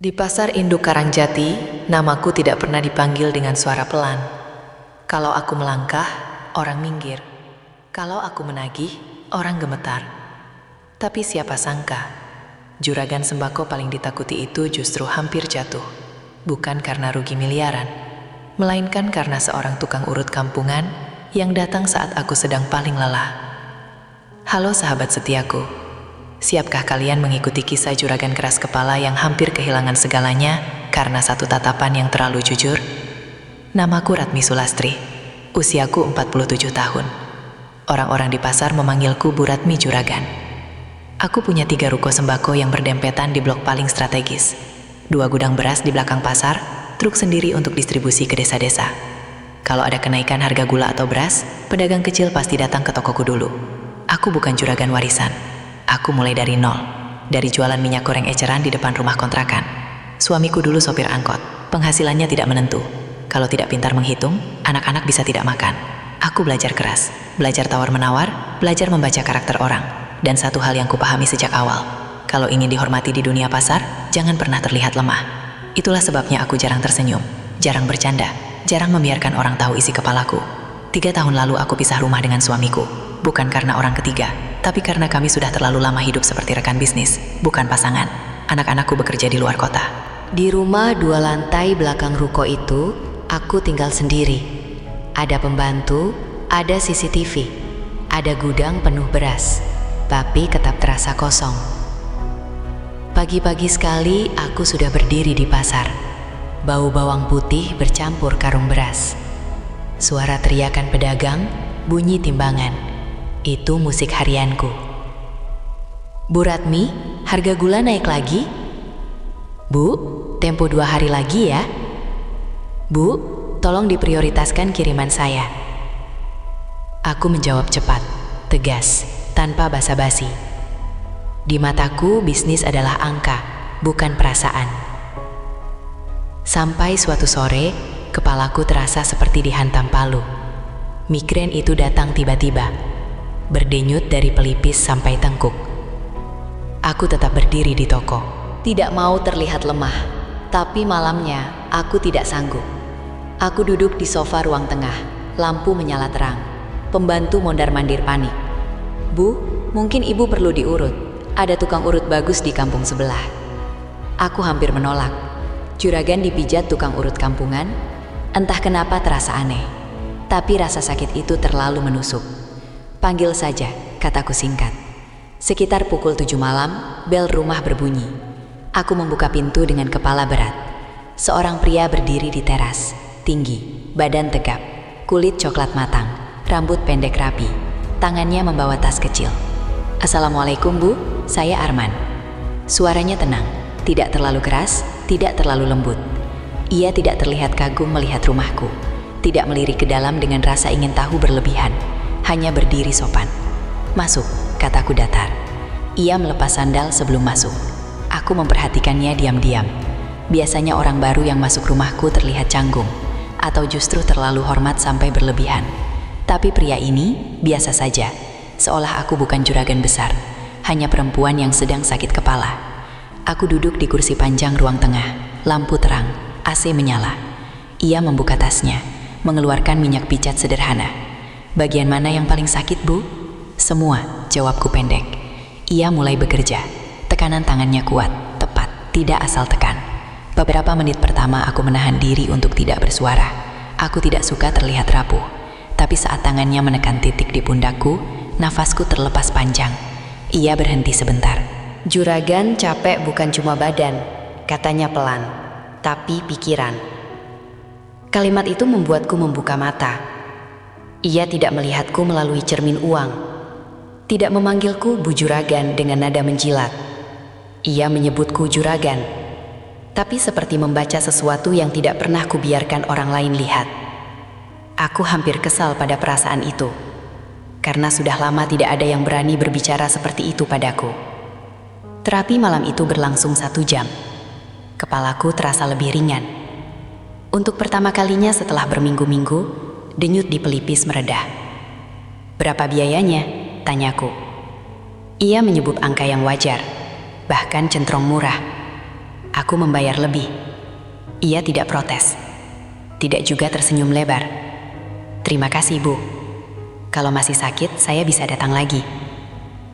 Di pasar induk Karangjati, namaku tidak pernah dipanggil dengan suara pelan. Kalau aku melangkah, orang minggir. Kalau aku menagih, orang gemetar. Tapi siapa sangka, juragan sembako paling ditakuti itu justru hampir jatuh. Bukan karena rugi miliaran, melainkan karena seorang tukang urut kampungan yang datang saat aku sedang paling lelah. Halo sahabat setiaku. Siapkah kalian mengikuti kisah juragan keras kepala yang hampir kehilangan segalanya karena satu tatapan yang terlalu jujur? Namaku Ratmi Sulastri, usiaku 47 tahun. Orang-orang di pasar memanggilku Bu Ratmi Juragan. Aku punya 3 ruko sembako yang berdempetan di blok paling strategis. 2 gudang beras di belakang pasar, truk sendiri untuk distribusi ke desa-desa. Kalau ada kenaikan harga gula atau beras, pedagang kecil pasti datang ke tokoku dulu. Aku bukan juragan warisan. Aku mulai dari nol, dari jualan minyak goreng eceran di depan rumah kontrakan. Suamiku dulu sopir angkot, penghasilannya tidak menentu. Kalau tidak pintar menghitung, anak-anak bisa tidak makan. Aku belajar keras, belajar tawar-menawar, belajar membaca karakter orang. Dan satu hal yang kupahami sejak awal, kalau ingin dihormati di dunia pasar, jangan pernah terlihat lemah. Itulah sebabnya aku jarang tersenyum, jarang bercanda, jarang membiarkan orang tahu isi kepalaku. 3 tahun lalu aku pisah rumah dengan suamiku, bukan karena orang ketiga, tapi karena kami sudah terlalu lama hidup seperti rekan bisnis, bukan pasangan. Anak-anakku bekerja di luar kota. Di rumah 2 lantai belakang ruko itu, aku tinggal sendiri. Ada pembantu, ada CCTV, ada gudang penuh beras, tapi tetap terasa kosong. Pagi-pagi sekali aku sudah berdiri di pasar. Bau bawang putih bercampur karung beras. Suara teriakan pedagang, bunyi timbangan. Itu musik harianku. Bu Ratmi, harga gula naik lagi? Bu, tempo 2 hari lagi ya. Bu, tolong diprioritaskan kiriman saya. Aku menjawab cepat, tegas, tanpa basa-basi. Di mataku, bisnis adalah angka, bukan perasaan. Sampai suatu sore, kepalaku terasa seperti dihantam palu. Migrain itu datang tiba-tiba, berdenyut dari pelipis sampai tengkuk. Aku tetap berdiri di toko, tidak mau terlihat lemah. Tapi malamnya, aku tidak sanggup. Aku duduk di sofa ruang tengah, lampu menyala terang. Pembantu mondar-mandir panik. Bu, mungkin ibu perlu diurut. Ada tukang urut bagus di kampung sebelah. Aku hampir menolak. Juragan dipijat tukang urut kampungan. Entah kenapa terasa aneh. Tapi rasa sakit itu terlalu menusuk. Panggil saja, kataku singkat. Sekitar pukul 7 malam, bel rumah berbunyi. Aku membuka pintu dengan kepala berat. Seorang pria berdiri di teras, tinggi, badan tegap, kulit coklat matang, rambut pendek rapi, tangannya membawa tas kecil. Assalamualaikum Bu, saya Arman. Suaranya tenang, tidak terlalu keras, tidak terlalu lembut. Ia tidak terlihat kagum melihat rumahku, tidak melirik ke dalam dengan rasa ingin tahu berlebihan. Hanya berdiri sopan. Masuk, kataku datar. Ia melepas sandal sebelum masuk. Aku memperhatikannya diam-diam. Biasanya orang baru yang masuk rumahku terlihat canggung, atau justru terlalu hormat sampai berlebihan. Tapi pria ini biasa saja, seolah aku bukan juragan besar, hanya perempuan yang sedang sakit kepala. Aku duduk di kursi panjang ruang tengah, lampu terang, AC menyala. Ia membuka tasnya, mengeluarkan minyak pijat sederhana. Bagian mana yang paling sakit, Bu? Semua, jawabku pendek. Ia mulai bekerja. Tekanan tangannya kuat, tepat, tidak asal tekan. Beberapa menit pertama aku menahan diri untuk tidak bersuara. Aku tidak suka terlihat rapuh. Tapi saat tangannya menekan titik di pundakku, nafasku terlepas panjang. Ia berhenti sebentar. Juragan capek bukan cuma badan, katanya pelan, tapi pikiran. Kalimat itu membuatku membuka mata. Ia tidak melihatku melalui cermin uang. Tidak memanggilku Bu Juragan dengan nada menjilat. Ia menyebutku Juragan. Tapi seperti membaca sesuatu yang tidak pernah kubiarkan orang lain lihat. Aku hampir kesal pada perasaan itu. Karena sudah lama tidak ada yang berani berbicara seperti itu padaku. Terapi malam itu berlangsung 1 jam. Kepalaku terasa lebih ringan. Untuk pertama kalinya setelah berminggu-minggu, denyut di pelipis meredah. Berapa biayanya? Tanyaku. Ia menyebut angka yang wajar, bahkan centrong murah. Aku membayar lebih. Ia tidak protes. Tidak juga tersenyum lebar. Terima kasih, Bu. Kalau masih sakit, saya bisa datang lagi.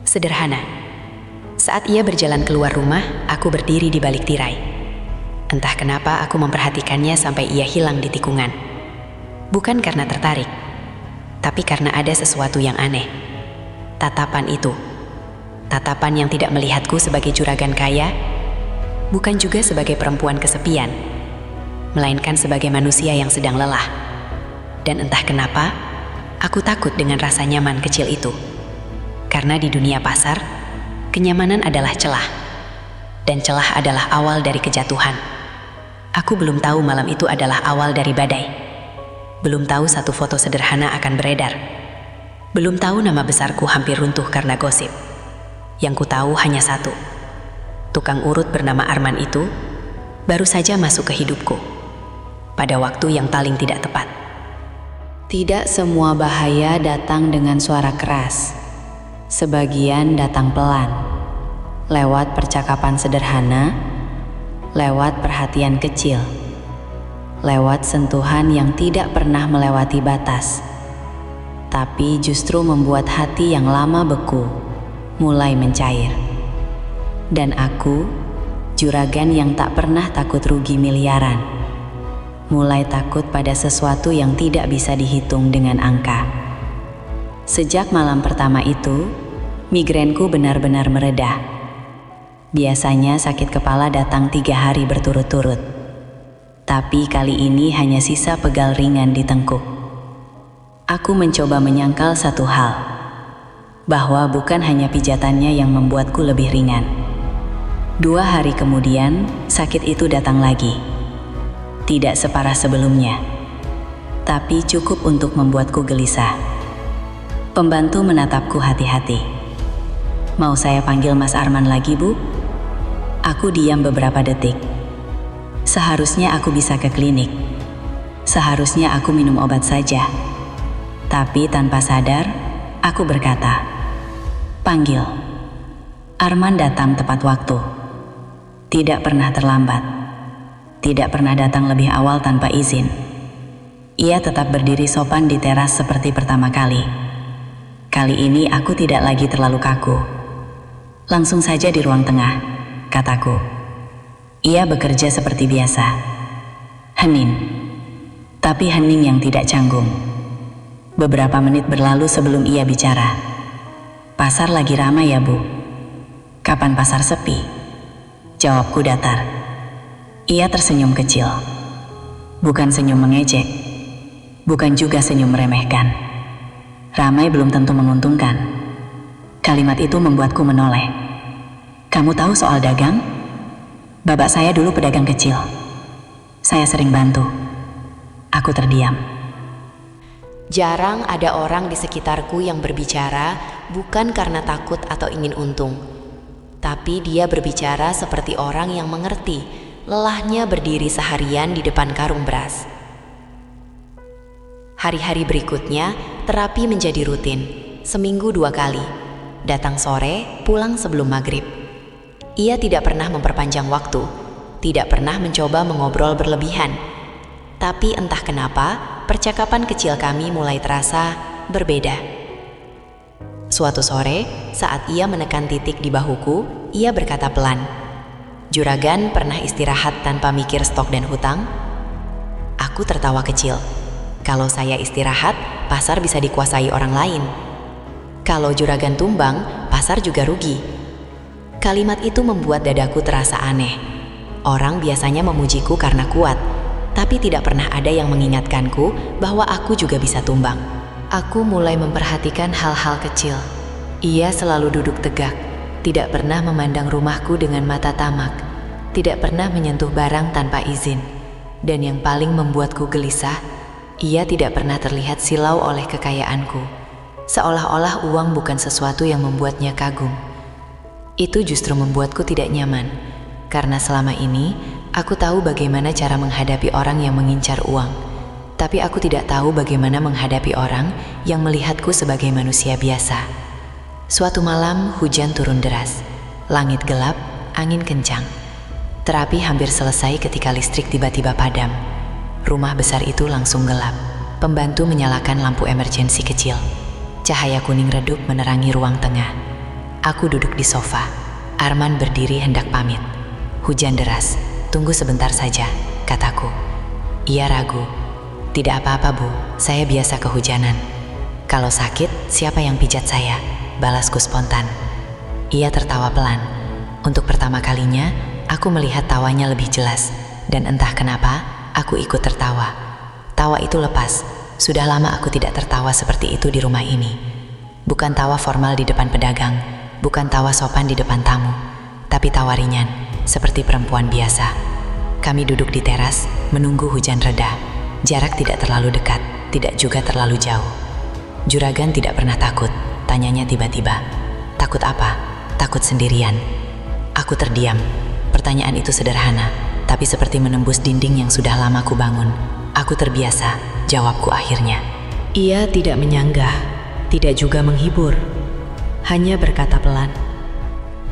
Sederhana. Saat ia berjalan keluar rumah, aku berdiri di balik tirai. Entah kenapa aku memperhatikannya sampai ia hilang di tikungan. Bukan karena tertarik, tapi karena ada sesuatu yang aneh. Tatapan itu. Tatapan yang tidak melihatku sebagai juragan kaya, bukan juga sebagai perempuan kesepian, melainkan sebagai manusia yang sedang lelah. Dan entah kenapa, aku takut dengan rasa nyaman kecil itu. Karena di dunia pasar, kenyamanan adalah celah. Dan celah adalah awal dari kejatuhan. Aku belum tahu malam itu adalah awal dari badai. Belum tahu satu foto sederhana akan beredar. Belum tahu nama besarku hampir runtuh karena gosip. Yang ku tahu hanya satu. Tukang urut bernama Arman itu baru saja masuk ke hidupku pada waktu yang paling tidak tepat. Tidak semua bahaya datang dengan suara keras. Sebagian datang pelan, lewat percakapan sederhana, lewat perhatian kecil, lewat sentuhan yang tidak pernah melewati batas, tapi justru membuat hati yang lama beku mulai mencair. Dan aku, juragan yang tak pernah takut rugi miliaran, mulai takut pada sesuatu yang tidak bisa dihitung dengan angka. Sejak malam pertama itu, migrenku benar-benar mereda. Biasanya sakit kepala datang 3 hari berturut-turut, tapi kali ini hanya sisa pegal ringan di tengkuk. Aku mencoba menyangkal satu hal, bahwa bukan hanya pijatannya yang membuatku lebih ringan. 2 hari kemudian, sakit itu datang lagi. Tidak separah sebelumnya, tapi cukup untuk membuatku gelisah. Pembantu menatapku hati-hati. Mau saya panggil Mas Arman lagi, Bu? Aku diam beberapa detik. Seharusnya aku bisa ke klinik. Seharusnya aku minum obat saja. Tapi tanpa sadar, aku berkata, "Panggil." Arman datang tepat waktu. Tidak pernah terlambat. Tidak pernah datang lebih awal tanpa izin. Ia tetap berdiri sopan di teras seperti pertama kali. Kali ini aku tidak lagi terlalu kaku. "Langsung saja di ruang tengah," kataku. Ia bekerja seperti biasa. Hening. Tapi hening yang tidak canggung. Beberapa menit berlalu sebelum ia bicara. "Pasar lagi ramai ya, Bu?" "Kapan pasar sepi?" jawabku datar. Ia tersenyum kecil. Bukan senyum mengejek, bukan juga senyum meremehkan. Ramai belum tentu menguntungkan. Kalimat itu membuatku menoleh. "Kamu tahu soal dagang? Bapak saya dulu pedagang kecil. Saya sering bantu." Aku terdiam. Jarang ada orang di sekitarku yang berbicara bukan karena takut atau ingin untung, tapi dia berbicara seperti orang yang mengerti lelahnya berdiri seharian di depan karung beras. Hari-hari berikutnya, terapi menjadi rutin, seminggu 2 kali. Datang sore, pulang sebelum maghrib. Ia tidak pernah memperpanjang waktu, tidak pernah mencoba mengobrol berlebihan. Tapi entah kenapa, percakapan kecil kami mulai terasa berbeda. Suatu sore, saat ia menekan titik di bahuku, ia berkata pelan, "Juragan pernah istirahat tanpa mikir stok dan hutang?" Aku tertawa kecil. Kalau saya istirahat, pasar bisa dikuasai orang lain. Kalau juragan tumbang, pasar juga rugi. Kalimat itu membuat dadaku terasa aneh. Orang biasanya memujiku karena kuat, tapi tidak pernah ada yang mengingatkanku bahwa aku juga bisa tumbang. Aku mulai memperhatikan hal-hal kecil. Ia selalu duduk tegak, tidak pernah memandang rumahku dengan mata tamak, tidak pernah menyentuh barang tanpa izin. Dan yang paling membuatku gelisah, ia tidak pernah terlihat silau oleh kekayaanku, seolah-olah uang bukan sesuatu yang membuatnya kagum. Itu justru membuatku tidak nyaman, karena selama ini aku tahu bagaimana cara menghadapi orang yang mengincar uang, tapi aku tidak tahu bagaimana menghadapi orang yang melihatku sebagai manusia biasa. Suatu malam hujan turun deras, langit gelap, angin kencang. Terapi hampir selesai ketika listrik tiba-tiba padam. Rumah besar itu langsung gelap. Pembantu menyalakan lampu emergensi kecil. Cahaya kuning redup menerangi ruang tengah. Aku duduk di sofa. Arman berdiri hendak pamit. Hujan deras. Tunggu sebentar saja, kataku. Ia ragu. Tidak apa-apa, Bu. Saya biasa kehujanan. Kalau sakit, siapa yang pijat saya? Balasku spontan. Ia tertawa pelan. Untuk pertama kalinya, aku melihat tawanya lebih jelas. Dan entah kenapa, aku ikut tertawa. Tawa itu lepas. Sudah lama aku tidak tertawa seperti itu di rumah ini. Bukan tawa formal di depan pedagang. Bukan tawa sopan di depan tamu. Tapi tawa ringan, seperti perempuan biasa. Kami duduk di teras, menunggu hujan reda. Jarak tidak terlalu dekat, tidak juga terlalu jauh. Juragan tidak pernah takut, tanyanya tiba-tiba. Takut apa? Takut sendirian. Aku terdiam. Pertanyaan itu sederhana, tapi seperti menembus dinding yang sudah lama ku bangun. Aku terbiasa, jawabku akhirnya. Ia tidak menyanggah, tidak juga menghibur. Hanya berkata pelan.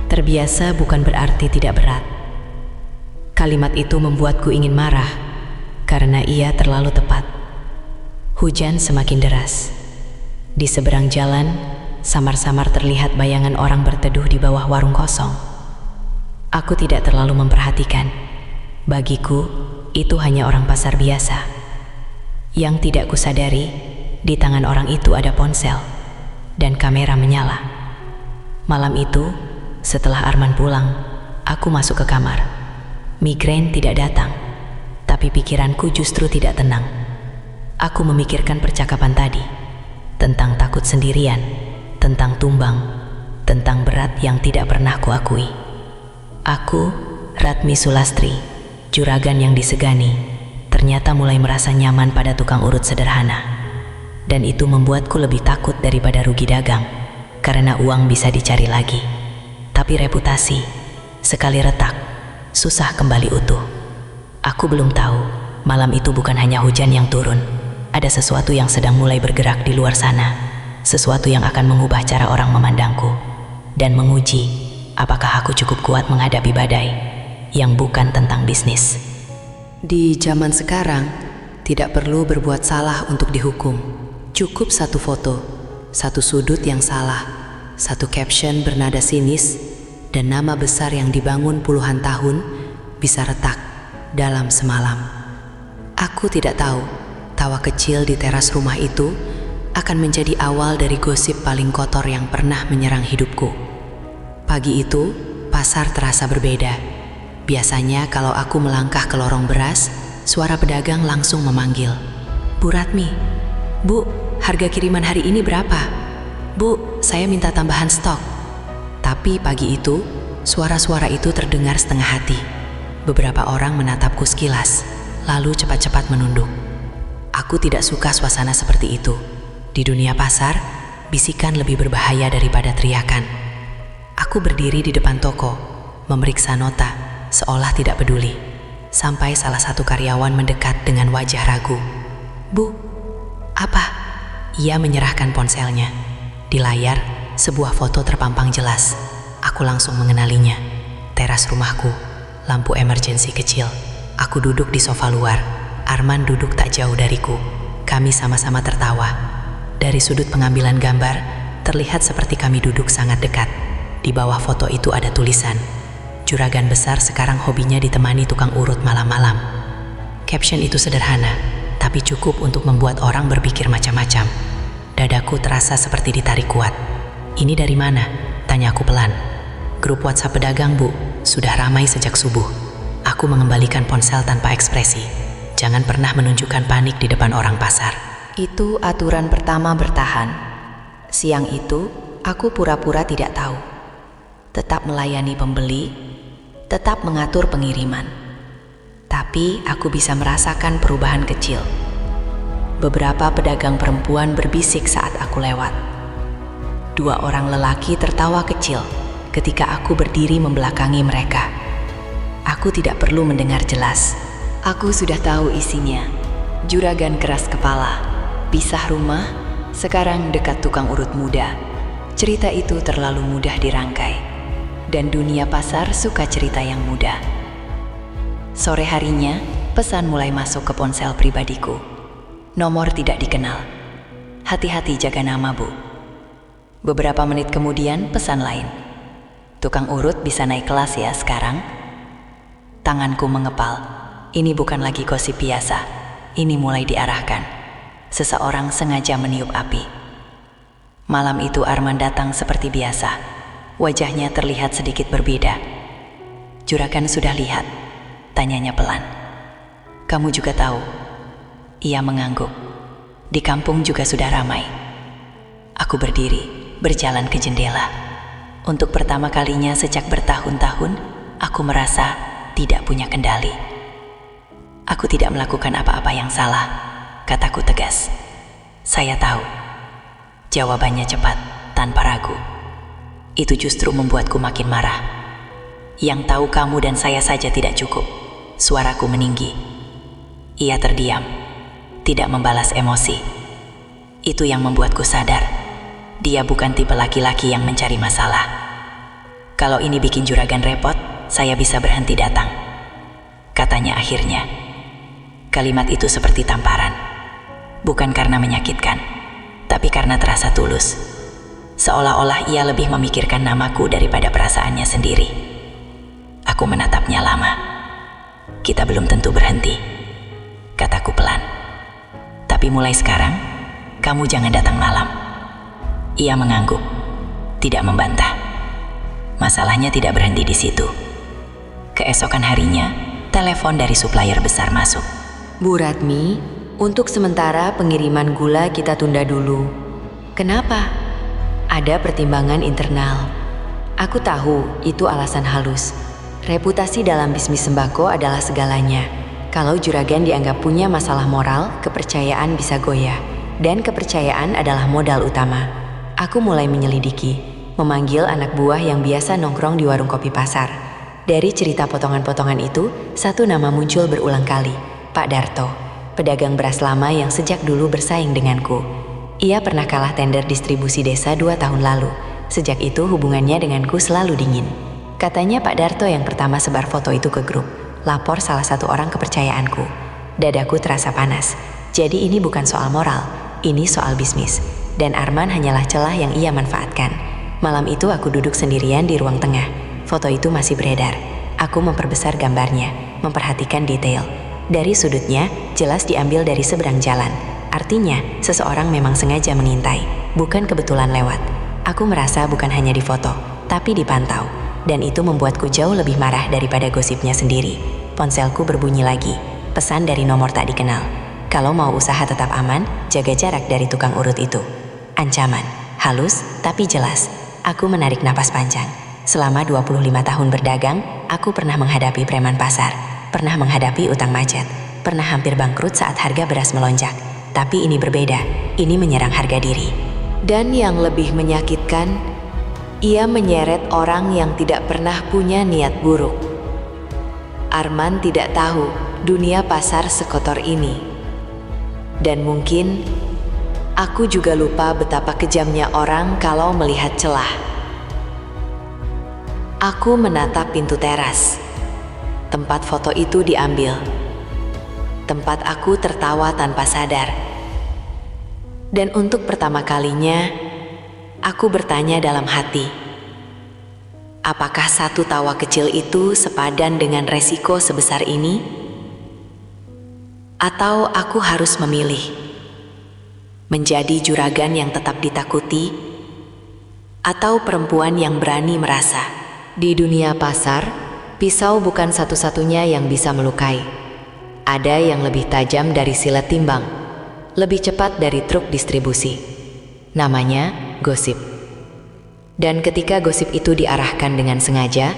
Terbiasa bukan berarti tidak berat. Kalimat itu membuatku ingin marah, karena ia terlalu tepat. Hujan semakin deras. Di seberang jalan, samar-samar terlihat bayangan orang berteduh di bawah warung kosong. Aku tidak terlalu memperhatikan. Bagiku, itu hanya orang pasar biasa. Yang tidak kusadari, di tangan orang itu ada ponsel, dan kamera menyala. Malam itu, setelah Arman pulang, aku masuk ke kamar. Migrain tidak datang, tapi pikiranku justru tidak tenang. Aku memikirkan percakapan tadi, tentang takut sendirian, tentang tumbang, tentang berat yang tidak pernah kuakui. Aku, Ratmi Sulastri, juragan yang disegani, ternyata mulai merasa nyaman pada tukang urut sederhana. Dan itu membuatku lebih takut daripada rugi dagang, karena uang bisa dicari lagi. Tapi reputasi, sekali retak, susah kembali utuh. Aku belum tahu, malam itu bukan hanya hujan yang turun. Ada sesuatu yang sedang mulai bergerak di luar sana. Sesuatu yang akan mengubah cara orang memandangku. Dan menguji, apakah aku cukup kuat menghadapi badai yang bukan tentang bisnis. Di zaman sekarang, tidak perlu berbuat salah untuk dihukum. Cukup satu foto, satu sudut yang salah, satu caption bernada sinis, dan nama besar yang dibangun puluhan tahun bisa retak dalam semalam. Aku tidak tahu, tawa kecil di teras rumah itu akan menjadi awal dari gosip paling kotor yang pernah menyerang hidupku. Pagi itu, pasar terasa berbeda. Biasanya kalau aku melangkah ke lorong beras, suara pedagang langsung memanggil. Bu Ratmi, Bu, harga kiriman hari ini berapa? Bu, saya minta tambahan stok. Tapi pagi itu, suara-suara itu terdengar setengah hati. Beberapa orang menatapku sekilas, lalu cepat-cepat menunduk. Aku tidak suka suasana seperti itu. Di dunia pasar, bisikan lebih berbahaya daripada teriakan. Aku berdiri di depan toko, memeriksa nota, seolah tidak peduli. Sampai salah satu karyawan mendekat dengan wajah ragu. Bu, apa? Ia menyerahkan ponselnya. Di layar, sebuah foto terpampang jelas. Aku langsung mengenalinya. Teras rumahku, lampu emergensi kecil. Aku duduk di sofa luar. Arman duduk tak jauh dariku. Kami sama-sama tertawa. Dari sudut pengambilan gambar, terlihat seperti kami duduk sangat dekat. Di bawah foto itu ada tulisan, "Juragan besar sekarang hobinya ditemani tukang urut malam-malam." Caption itu sederhana, tapi cukup untuk membuat orang berpikir macam-macam. Dadaku terasa seperti ditarik kuat. "Ini dari mana?" tanyaku pelan. "Grup WhatsApp pedagang, Bu. Sudah ramai sejak subuh." Aku mengembalikan ponsel tanpa ekspresi. Jangan pernah menunjukkan panik di depan orang pasar. Itu aturan pertama bertahan. Siang itu, aku pura-pura tidak tahu. Tetap melayani pembeli, tetap mengatur pengiriman. Tapi aku bisa merasakan perubahan kecil. Beberapa pedagang perempuan berbisik saat aku lewat. 2 orang lelaki tertawa kecil ketika aku berdiri membelakangi mereka. Aku tidak perlu mendengar jelas. Aku sudah tahu isinya. Juragan keras kepala. Pisah rumah, sekarang dekat tukang urut muda. Cerita itu terlalu mudah dirangkai. Dan dunia pasar suka cerita yang mudah. Sore harinya, pesan mulai masuk ke ponsel pribadiku. Nomor tidak dikenal. Hati-hati jaga nama, Bu. Beberapa menit kemudian, pesan lain. Tukang urut bisa naik kelas ya sekarang? Tanganku mengepal. Ini bukan lagi gosip biasa. Ini mulai diarahkan. Seseorang sengaja meniup api. Malam itu Arman datang seperti biasa. Wajahnya terlihat sedikit berbeda. Juragan sudah lihat? Tanyanya pelan. Kamu juga tahu? Ia mengangguk. Di kampung juga sudah ramai. Aku berdiri, berjalan ke jendela. Untuk pertama kalinya sejak bertahun-tahun, aku merasa tidak punya kendali. Aku tidak melakukan apa-apa yang salah, kataku tegas. Saya tahu. Jawabannya cepat, tanpa ragu. Itu justru membuatku makin marah. Yang tahu kamu dan saya saja tidak cukup. Suaraku meninggi. Ia terdiam, tidak membalas emosi. Itu yang membuatku sadar. Dia bukan tipe laki-laki yang mencari masalah. Kalau ini bikin juragan repot, saya bisa berhenti datang, katanya akhirnya. Kalimat itu seperti tamparan. Bukan karena menyakitkan, tapi karena terasa tulus. Seolah-olah ia lebih memikirkan namaku daripada perasaannya sendiri. Aku menatapnya lama. Kita belum tentu berhenti, kataku pelan. Tapi mulai sekarang, kamu jangan datang malam. Ia mengangguk, tidak membantah. Masalahnya tidak berhenti di situ. Keesokan harinya, telepon dari supplier besar masuk. Bu Ratmi, untuk sementara pengiriman gula kita tunda dulu. Kenapa? Ada pertimbangan internal. Aku tahu itu alasan halus. Reputasi dalam bisnis sembako adalah segalanya. Kalau juragan dianggap punya masalah moral, kepercayaan bisa goyah. Dan kepercayaan adalah modal utama. Aku mulai menyelidiki, memanggil anak buah yang biasa nongkrong di warung kopi pasar. Dari cerita potongan-potongan itu, satu nama muncul berulang kali, Pak Darto, pedagang beras lama yang sejak dulu bersaing denganku. Ia pernah kalah tender distribusi desa 2 tahun lalu. Sejak itu hubungannya denganku selalu dingin. Katanya Pak Darto yang pertama sebar foto itu ke grup, lapor salah satu orang kepercayaanku. Dadaku terasa panas. Jadi ini bukan soal moral, ini soal bisnis. Dan Arman hanyalah celah yang ia manfaatkan. Malam itu aku duduk sendirian di ruang tengah. Foto itu masih beredar. Aku memperbesar gambarnya, memperhatikan detail. Dari sudutnya, jelas diambil dari seberang jalan. Artinya, seseorang memang sengaja mengintai, bukan kebetulan lewat. Aku merasa bukan hanya difoto, tapi dipantau. Dan itu membuatku jauh lebih marah daripada gosipnya sendiri. Ponselku berbunyi lagi, pesan dari nomor tak dikenal. Kalau mau usaha tetap aman, jaga jarak dari tukang urut itu. Ancaman, halus tapi jelas. Aku menarik napas panjang. Selama 25 tahun berdagang, aku pernah menghadapi preman pasar, pernah menghadapi utang macet, pernah hampir bangkrut saat harga beras melonjak. Tapi ini berbeda, ini menyerang harga diri. Dan yang lebih menyakitkan, ia menyeret orang yang tidak pernah punya niat buruk. Arman tidak tahu dunia pasar sekotor ini. Dan mungkin aku juga lupa betapa kejamnya orang kalau melihat celah. Aku menatap pintu teras. Tempat foto itu diambil. Tempat aku tertawa tanpa sadar. Dan untuk pertama kalinya, aku bertanya dalam hati, apakah satu tawa kecil itu sepadan dengan resiko sebesar ini? Atau aku harus memilih, menjadi juragan yang tetap ditakuti, atau perempuan yang berani merasa. Di dunia pasar, pisau bukan satu-satunya yang bisa melukai. Ada yang lebih tajam dari silet timbang, lebih cepat dari truk distribusi. Namanya gosip. Dan ketika gosip itu diarahkan dengan sengaja,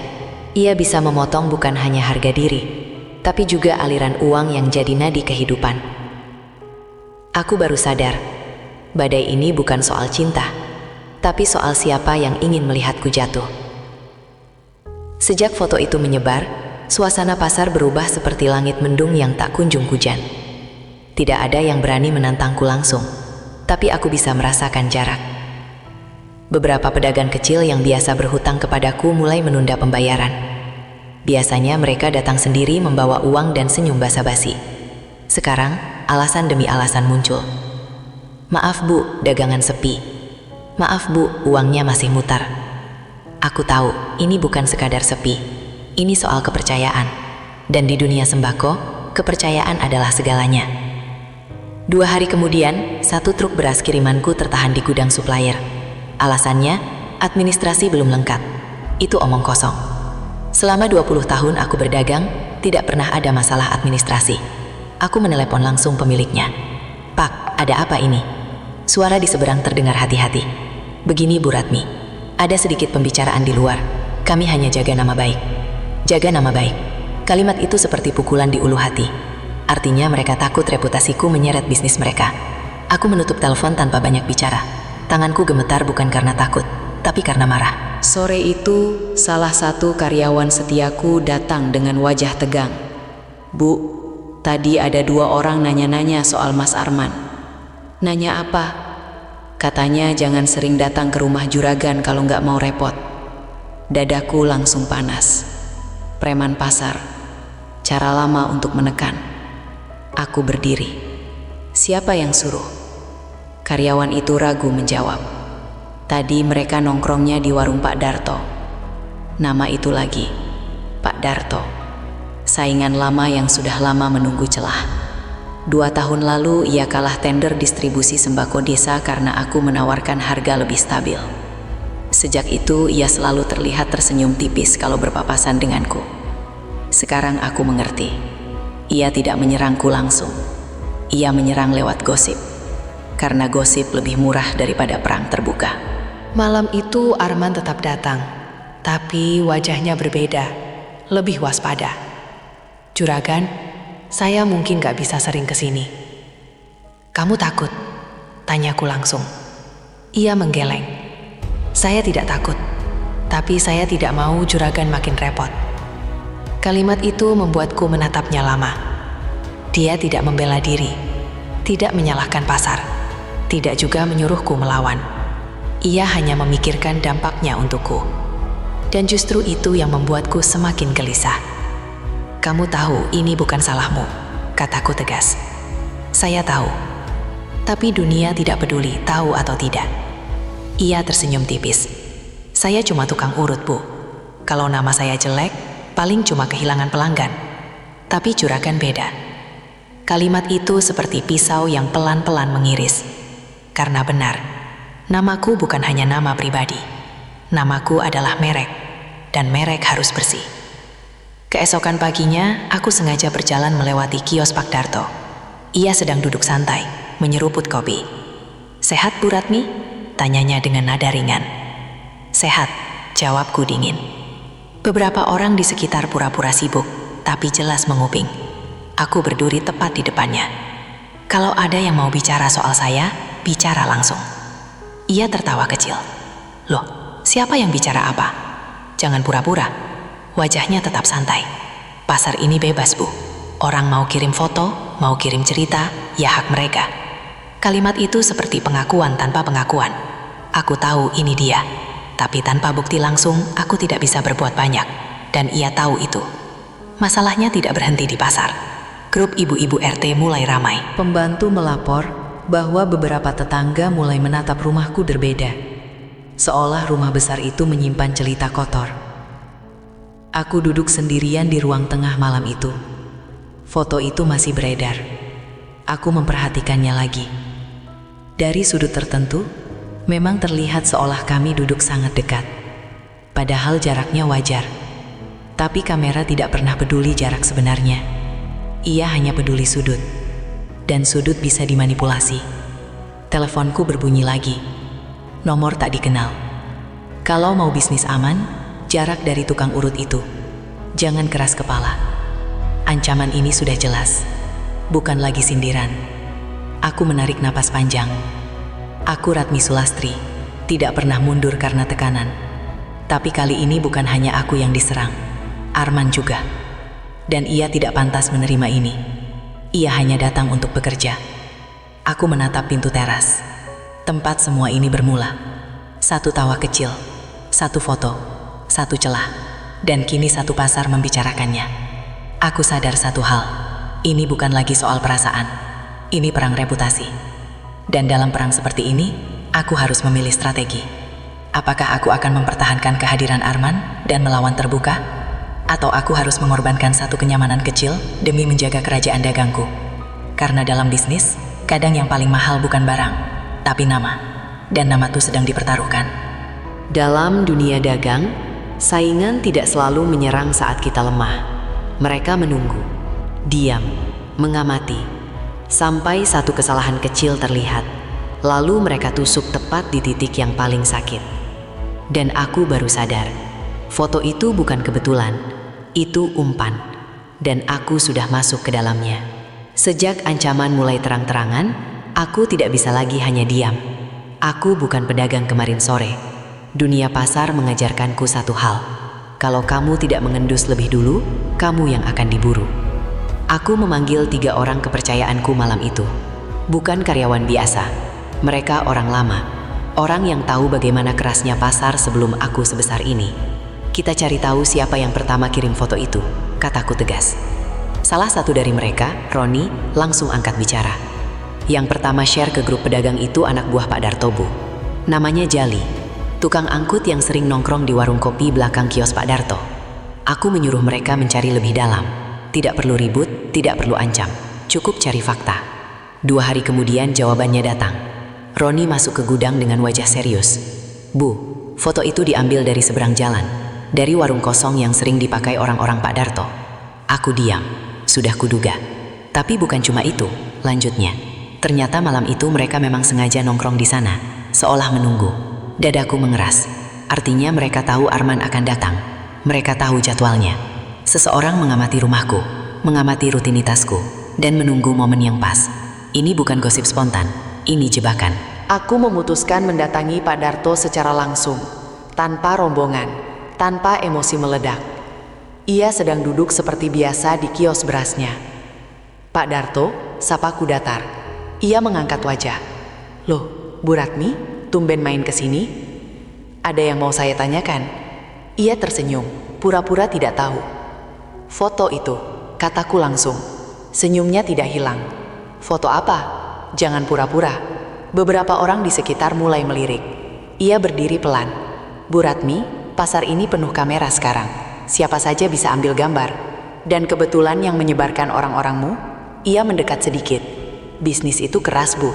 ia bisa memotong bukan hanya harga diri, tapi juga aliran uang yang jadi nadi kehidupan. Aku baru sadar, badai ini bukan soal cinta, tapi soal siapa yang ingin melihatku jatuh. Sejak foto itu menyebar, suasana pasar berubah seperti langit mendung yang tak kunjung hujan. Tidak ada yang berani menantangku langsung, tapi aku bisa merasakan jarak. Beberapa pedagang kecil yang biasa berhutang kepadaku mulai menunda pembayaran. Biasanya mereka datang sendiri membawa uang dan senyum basa-basi. Sekarang, alasan demi alasan muncul. Maaf Bu, dagangan sepi. Maaf Bu, uangnya masih mutar. Aku tahu, ini bukan sekadar sepi. Ini soal kepercayaan. Dan di dunia sembako, kepercayaan adalah segalanya. 2 hari kemudian, 1 truk beras kirimanku tertahan di gudang supplier. Alasannya, administrasi belum lengkap. Itu omong kosong. Selama 20 tahun aku berdagang, tidak pernah ada masalah administrasi. Aku menelepon langsung pemiliknya. Pak, ada apa ini? Suara di seberang terdengar hati-hati. Begini Bu Ratmi, ada sedikit pembicaraan di luar. Kami hanya jaga nama baik. Jaga nama baik. Kalimat itu seperti pukulan di ulu hati. Artinya mereka takut reputasiku menyeret bisnis mereka. Aku menutup telepon tanpa banyak bicara. Tanganku gemetar bukan karena takut, tapi karena marah. Sore itu, salah satu karyawan setiaku datang dengan wajah tegang. Bu, tadi ada 2 orang nanya-nanya soal Mas Arman. Nanya apa? Katanya jangan sering datang ke rumah juragan kalau nggak mau repot. Dadaku langsung panas. Preman pasar, cara lama untuk menekan. Aku berdiri. Siapa yang suruh? Karyawan itu ragu menjawab. Tadi mereka nongkrongnya di warung Pak Darto. Nama itu lagi, Pak Darto. Saingan lama yang sudah lama menunggu celah. 2 tahun lalu ia kalah tender distribusi sembako desa karena aku menawarkan harga lebih stabil. Sejak itu ia selalu terlihat tersenyum tipis kalau berpapasan denganku. Sekarang aku mengerti. Ia tidak menyerangku langsung. Ia menyerang lewat gosip. Karena gosip lebih murah daripada perang terbuka. Malam itu Arman tetap datang, tapi wajahnya berbeda, lebih waspada. Juragan, saya mungkin gak bisa sering kesini. Kamu takut? Tanyaku langsung. Ia menggeleng. Saya tidak takut, tapi saya tidak mau juragan makin repot. Kalimat itu membuatku menatapnya lama. Dia tidak membela diri, tidak menyalahkan pasar, tidak juga menyuruhku melawan. Ia hanya memikirkan dampaknya untukku. Dan justru itu yang membuatku semakin gelisah. Kamu tahu ini bukan salahmu, kataku tegas. Saya tahu, tapi dunia tidak peduli tahu atau tidak. Ia tersenyum tipis. Saya cuma tukang urut, Bu. Kalau nama saya jelek, paling cuma kehilangan pelanggan. Tapi juragan beda. Kalimat itu seperti pisau yang pelan-pelan mengiris. Karena benar, namaku bukan hanya nama pribadi. Namaku adalah merek, dan merek harus bersih. Keesokan paginya, aku sengaja berjalan melewati kios Pak Darto. Ia sedang duduk santai, menyeruput kopi. Sehat Bu Ratmi? Tanyanya dengan nada ringan. Sehat, jawabku dingin. Beberapa orang di sekitar pura-pura sibuk, tapi jelas menguping. Aku berdiri tepat di depannya. Kalau ada yang mau bicara soal saya, bicara langsung. Ia tertawa kecil. Loh, siapa yang bicara apa? Jangan pura-pura. Wajahnya tetap santai. Pasar ini bebas, Bu. Orang mau kirim foto, mau kirim cerita, ya hak mereka. Kalimat itu seperti pengakuan tanpa pengakuan. Aku tahu ini dia. Tapi tanpa bukti langsung, aku tidak bisa berbuat banyak. Dan ia tahu itu. Masalahnya tidak berhenti di pasar. Grup ibu-ibu RT mulai ramai. Pembantu melapor bahwa beberapa tetangga mulai menatap rumahku berbeda. Seolah rumah besar itu menyimpan jelita kotor. Aku duduk sendirian di ruang tengah malam itu. Foto itu masih beredar. Aku memperhatikannya lagi. Dari sudut tertentu, memang terlihat seolah kami duduk sangat dekat. Padahal jaraknya wajar. Tapi kamera tidak pernah peduli jarak sebenarnya. Ia hanya peduli sudut. Dan sudut bisa dimanipulasi. Teleponku berbunyi lagi. Nomor tak dikenal. Kalau mau bisnis aman, jarak dari tukang urut itu. Jangan keras kepala. Ancaman ini sudah jelas. Bukan lagi sindiran. Aku menarik napas panjang. Aku Ratmi Sulastri, tidak pernah mundur karena tekanan. Tapi kali ini bukan hanya aku yang diserang. Arman juga. Dan ia tidak pantas menerima ini. Ia hanya datang untuk bekerja. Aku menatap pintu teras. Tempat semua ini bermula. Satu tawa kecil, satu foto, satu celah. dan kini satu pasar membicarakannya. Aku sadar satu hal, ini bukan lagi soal perasaan, ini perang reputasi. Dan dalam perang seperti ini, aku harus memilih strategi. Apakah aku akan mempertahankan kehadiran Arman dan melawan terbuka? Atau aku harus mengorbankan satu kenyamanan kecil demi menjaga kerajaan dagangku? Karena dalam bisnis, kadang yang paling mahal bukan barang, tapi nama. Dan nama itu sedang dipertaruhkan. Dalam dunia dagang, saingan tidak selalu menyerang saat kita lemah. Mereka menunggu, diam, mengamati, sampai satu kesalahan kecil terlihat. Lalu mereka tusuk tepat di titik yang paling sakit. Dan aku baru sadar, foto itu bukan kebetulan, itu umpan. Dan aku sudah masuk ke dalamnya. Sejak ancaman mulai terang-terangan, aku tidak bisa lagi hanya diam. Aku bukan pedagang kemarin sore. Dunia pasar mengajarkanku satu hal. Kalau kamu tidak mengendus lebih dulu, kamu yang akan diburu. Aku memanggil 3 orang kepercayaanku malam itu. Bukan karyawan biasa. Mereka orang lama. Orang yang tahu bagaimana kerasnya pasar sebelum aku sebesar ini. Kita cari tahu siapa yang pertama kirim foto itu, kataku tegas. Salah satu dari mereka, Roni, langsung angkat bicara. Yang pertama share ke grup pedagang itu anak buah Pak Darto, Bu. Namanya Jali, tukang angkut yang sering nongkrong di warung kopi belakang kios Pak Darto. Aku menyuruh mereka mencari lebih dalam. Tidak perlu ribut, tidak perlu ancam. Cukup cari fakta. 2 hari kemudian jawabannya datang. Roni masuk ke gudang dengan wajah serius. Bu, foto itu diambil dari seberang jalan. Dari warung kosong yang sering dipakai orang-orang Pak Darto. Aku diam. Sudah kuduga. Tapi bukan cuma itu, lanjutnya. Ternyata malam itu mereka memang sengaja nongkrong di sana, seolah menunggu. Dadaku mengeras. Artinya mereka tahu Arman akan datang. Mereka tahu jadwalnya. Seseorang mengamati rumahku, mengamati rutinitasku, dan menunggu momen yang pas. Ini bukan gosip spontan, ini jebakan. Aku memutuskan mendatangi Pak Darto secara langsung, tanpa rombongan, tanpa emosi meledak. Ia sedang duduk seperti biasa di kios berasnya. Pak Darto, sapaku datar. Ia mengangkat wajah. Loh, Bu Ratmi, tumben main ke sini? Ada yang mau saya tanyakan? Ia tersenyum, pura-pura tidak tahu. Foto itu, kataku langsung. Senyumnya tidak hilang. Foto apa? Jangan pura-pura. Beberapa orang di sekitar mulai melirik. Ia berdiri pelan. Bu Ratmi, pasar ini penuh kamera sekarang. Siapa saja bisa ambil gambar. Dan kebetulan yang menyebarkan orang-orangmu, ia mendekat sedikit. Bisnis itu keras, Bu.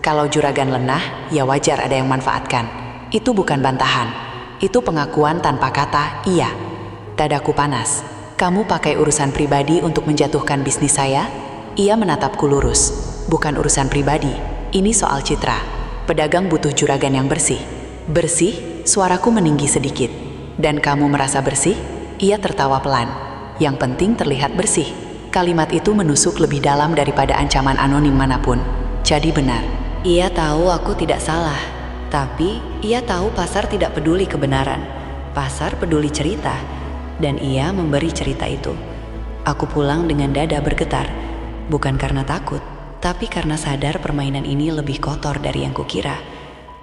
Kalau juragan lenah, ya wajar ada yang manfaatkan. Itu bukan bantahan. Itu pengakuan tanpa kata iya. Dadaku panas. Kamu pakai urusan pribadi untuk menjatuhkan bisnis saya? Ia menatapku lurus. Bukan urusan pribadi. Ini soal citra. Pedagang butuh juragan yang bersih. Bersih? Suaraku meninggi sedikit. Dan kamu merasa bersih? Ia tertawa pelan. Yang penting terlihat bersih. Kalimat itu menusuk lebih dalam daripada ancaman anonim manapun. Jadi benar. Ia tahu aku tidak salah. Tapi ia tahu pasar tidak peduli kebenaran. Pasar peduli cerita. Dan ia memberi cerita itu. Aku pulang dengan dada bergetar. Bukan karena takut, tapi karena sadar permainan ini lebih kotor dari yang kukira.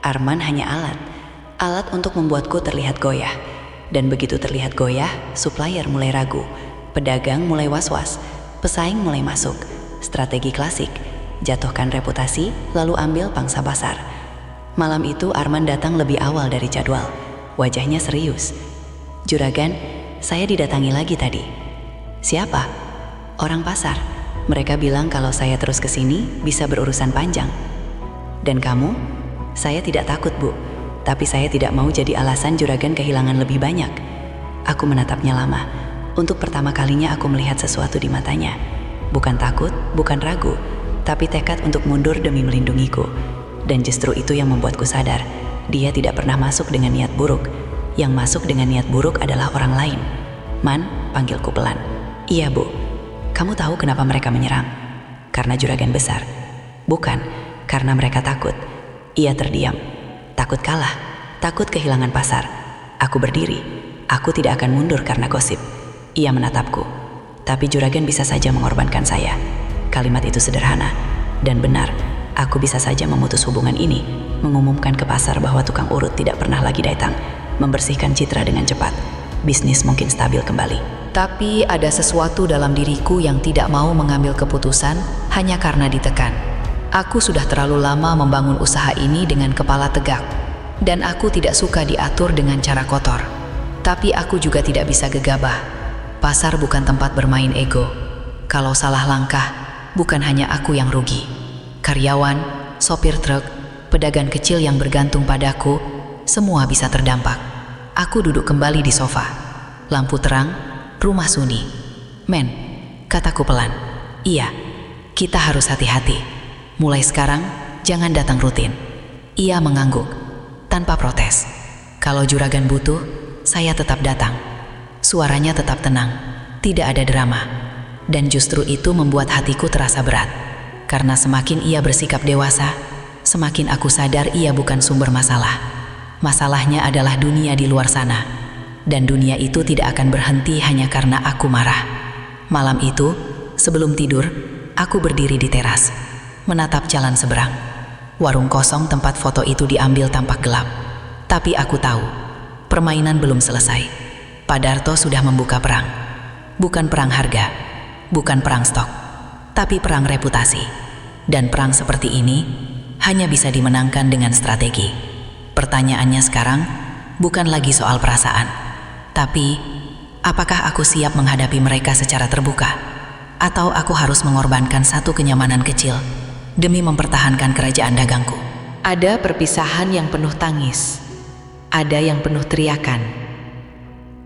Arman hanya alat. Alat untuk membuatku terlihat goyah. Dan begitu terlihat goyah, supplier mulai ragu. Pedagang mulai was-was. Pesaing mulai masuk. Strategi klasik. Jatuhkan reputasi, lalu ambil pangsa pasar. Malam itu Arman datang lebih awal dari jadwal. Wajahnya serius. Juragan, saya didatangi lagi tadi. Siapa? Orang pasar. Mereka bilang kalau saya terus kesini bisa berurusan panjang. Dan kamu? Saya tidak takut, Bu. Tapi saya tidak mau jadi alasan juragan kehilangan lebih banyak. Aku menatapnya lama. Untuk pertama kalinya aku melihat sesuatu di matanya. Bukan takut, bukan ragu, tapi tekad untuk mundur demi melindungiku. Dan justru itu yang membuatku sadar, dia tidak pernah masuk dengan niat buruk. Yang masuk dengan niat buruk adalah orang lain. Man, panggilku pelan. Iya, Bu. Kamu tahu kenapa mereka menyerang? Karena juragan besar. Bukan, karena mereka takut. Ia terdiam. Takut kalah, takut kehilangan pasar. Aku berdiri. Aku tidak akan mundur karena gosip. Ia menatapku. Tapi juragan bisa saja mengorbankan saya. Kalimat itu sederhana. Dan benar, aku bisa saja memutus hubungan ini. Mengumumkan ke pasar bahwa tukang urut tidak pernah lagi datang. Membersihkan citra dengan cepat. bisnis mungkin stabil kembali. Tapi ada sesuatu dalam diriku yang tidak mau mengambil keputusan hanya karena ditekan. Aku sudah terlalu lama membangun usaha ini dengan kepala tegak, dan aku tidak suka diatur dengan cara kotor. Tapi aku juga tidak bisa gegabah. Pasar bukan tempat bermain ego. Kalau salah langkah, bukan hanya aku yang rugi. Karyawan, sopir truk, pedagang kecil yang bergantung padaku, semua bisa terdampak. Aku duduk kembali di sofa. Lampu terang, rumah sunyi. Men, kataku pelan. Iya, kita harus hati-hati. Mulai sekarang, jangan datang rutin. Ia mengangguk, tanpa protes. Kalau juragan butuh, saya tetap datang. Suaranya tetap tenang, tidak ada drama. Dan justru itu membuat hatiku terasa berat. Karena semakin ia bersikap dewasa, semakin aku sadar ia bukan sumber masalah. Masalahnya adalah dunia di luar sana. Dan dunia itu tidak akan berhenti hanya karena aku marah. Malam itu, sebelum tidur, aku berdiri di teras, menatap jalan seberang. Warung kosong tempat foto itu diambil tampak gelap. Tapi aku tahu, permainan belum selesai. Pak Darto sudah membuka perang. Bukan perang harga, bukan perang stok, tapi perang reputasi. Dan perang seperti ini hanya bisa dimenangkan dengan strategi. Pertanyaannya sekarang bukan lagi soal perasaan, tapi apakah aku siap menghadapi mereka secara terbuka? Atau aku harus mengorbankan satu kenyamanan kecil demi mempertahankan kerajaan dagangku? Ada perpisahan yang penuh tangis, ada yang penuh teriakan.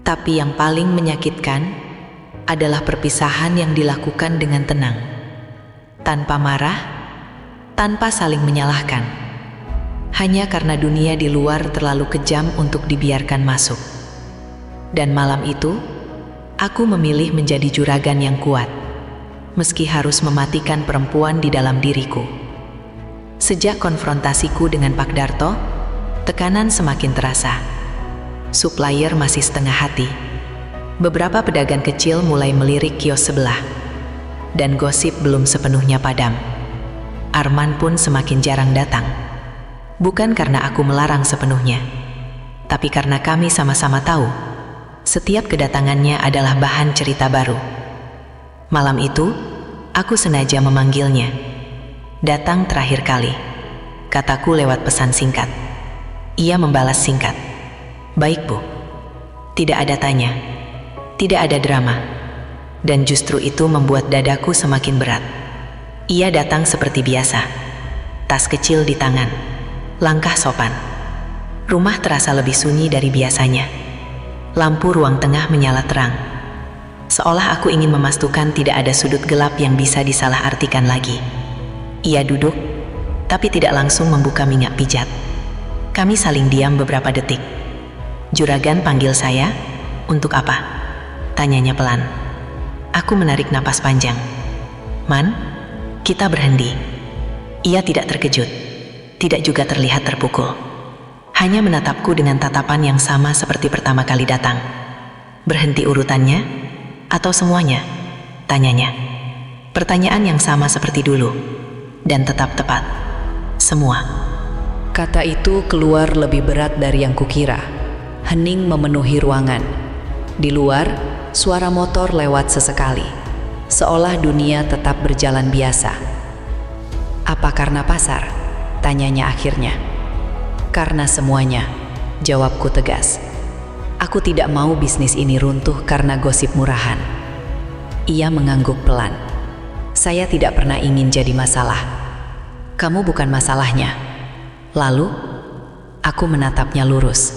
Tapi yang paling menyakitkan adalah perpisahan yang dilakukan dengan tenang, tanpa marah, tanpa saling menyalahkan, hanya karena dunia di luar terlalu kejam untuk dibiarkan masuk. Dan malam itu, aku memilih menjadi juragan yang kuat, meski harus mematikan perempuan di dalam diriku. Sejak konfrontasiku dengan Pak Darto, tekanan semakin terasa. Supplier masih setengah hati. Beberapa pedagang kecil mulai melirik kios sebelah. Dan gosip belum sepenuhnya padam. Arman pun semakin jarang datang. Bukan karena aku melarang sepenuhnya, tapi karena kami sama-sama tahu setiap kedatangannya adalah bahan cerita baru. Malam itu, aku sengaja memanggilnya. Datang terakhir kali, kataku lewat pesan singkat. Ia membalas singkat. Baik, Bu. Tidak ada tanya, tidak ada drama. Dan justru itu membuat dadaku semakin berat. Ia datang seperti biasa, tas kecil di tangan, langkah sopan. Rumah terasa lebih sunyi dari biasanya. Lampu ruang tengah menyala terang, seolah aku ingin memastikan tidak ada sudut gelap yang bisa disalahartikan lagi. Ia duduk, tapi tidak langsung membuka minyak pijat. Kami saling diam beberapa detik. Juragan panggil saya, untuk apa? Tanyanya pelan. Aku menarik napas panjang. Man, kita berhenti. Ia tidak terkejut, tidak juga terlihat terpukul. Hanya menatapku dengan tatapan yang sama seperti pertama kali datang. Berhenti urutannya, atau semuanya? Tanyanya. Pertanyaan yang sama seperti dulu, dan tetap tepat. Semua. Kata itu keluar lebih berat dari yang kukira. Hening memenuhi ruangan. Di luar, suara motor lewat sesekali, seolah dunia tetap berjalan biasa. Apa karena pasar? Tanyanya akhirnya. Karena semuanya, jawabku tegas. Aku tidak mau bisnis ini runtuh karena gosip murahan. Ia mengangguk pelan. Saya tidak pernah ingin jadi masalah. Kamu bukan masalahnya. Lalu, aku menatapnya lurus.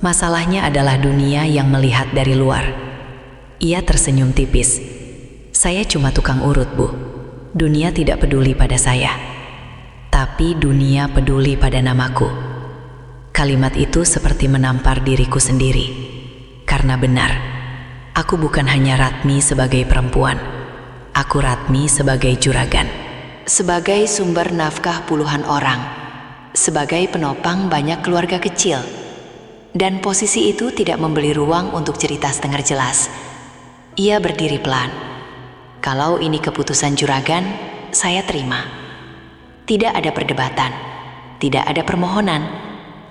Masalahnya adalah dunia yang melihat dari luar. Ia tersenyum tipis. Saya cuma tukang urut, Bu. Dunia tidak peduli pada saya. Tapi dunia peduli pada namaku. Kalimat itu seperti menampar diriku sendiri. Karena benar, aku bukan hanya Ratmi sebagai perempuan. Aku Ratmi sebagai juragan. Sebagai sumber nafkah puluhan orang. Sebagai penopang banyak keluarga kecil. Dan posisi itu tidak memberi ruang untuk cerita setengah jelas. Ia berdiri pelan. Kalau ini keputusan juragan, saya terima. Tidak ada perdebatan, tidak ada permohonan,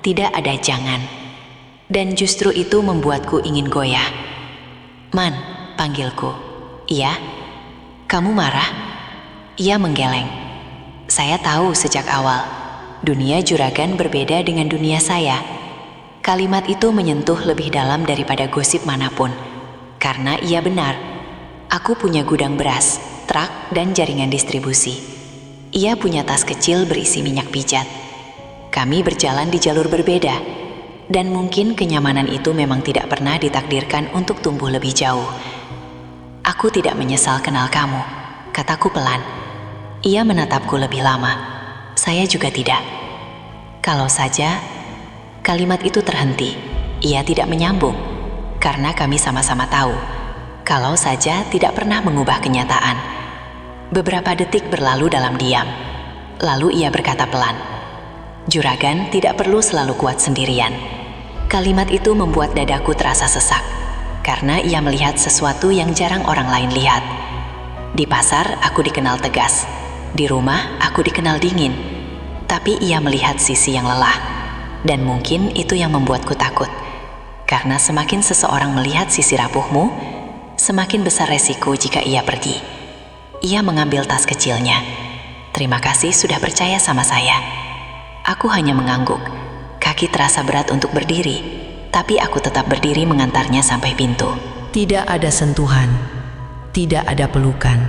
tidak ada jangan. Dan justru itu membuatku ingin goyah. "Man," panggilku. "Iya?" "Kamu marah?" Ia menggeleng. Saya tahu sejak awal, dunia juragan berbeda dengan dunia saya. Kalimat itu menyentuh lebih dalam daripada gosip manapun. Karena ia benar, aku punya gudang beras, truk, dan jaringan distribusi. Ia punya tas kecil berisi minyak pijat. Kami berjalan di jalur berbeda. Dan mungkin kenyamanan itu memang tidak pernah ditakdirkan untuk tumbuh lebih jauh. "Aku tidak menyesal kenal kamu," kataku pelan. Ia menatapku lebih lama. Saya juga tidak. Kalau saja kalimat itu terhenti, ia tidak menyambung. Karena kami sama-sama tahu, kalau saja tidak pernah mengubah kenyataan. Beberapa detik berlalu dalam diam. Lalu ia berkata pelan, "Juragan tidak perlu selalu kuat sendirian." Kalimat itu membuat dadaku terasa sesak, karena ia melihat sesuatu yang jarang orang lain lihat. Di pasar, aku dikenal tegas. Di rumah, aku dikenal dingin. Tapi ia melihat sisi yang lelah. Dan mungkin itu yang membuatku takut. Karena semakin seseorang melihat sisi rapuhmu, semakin besar resiko jika ia pergi. Ia mengambil tas kecilnya. "Terima kasih sudah percaya sama saya." Aku hanya mengangguk. Kaki terasa berat untuk berdiri, tapi aku tetap berdiri mengantarnya sampai pintu. Tidak ada sentuhan, tidak ada pelukan,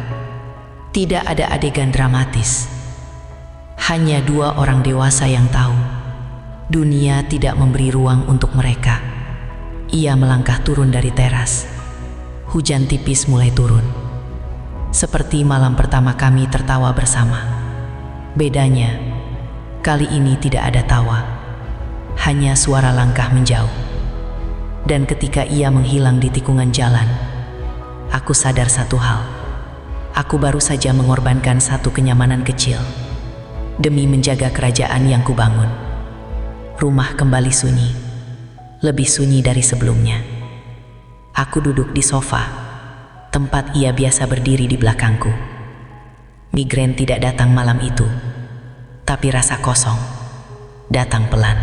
tidak ada adegan dramatis. Hanya dua orang dewasa yang tahu, dunia tidak memberi ruang untuk mereka. Ia melangkah turun dari teras. Hujan tipis mulai turun. Seperti malam pertama kami tertawa bersama. Bedanya, kali ini tidak ada tawa. Hanya suara langkah menjauh. Dan ketika ia menghilang di tikungan jalan, aku sadar satu hal. Aku baru saja mengorbankan satu kenyamanan kecil demi menjaga kerajaan yang kubangun. Rumah kembali sunyi, lebih sunyi dari sebelumnya. Aku duduk di sofa, tempat ia biasa berdiri di belakangku. Migrain tidak datang malam itu, tapi rasa kosong datang pelan.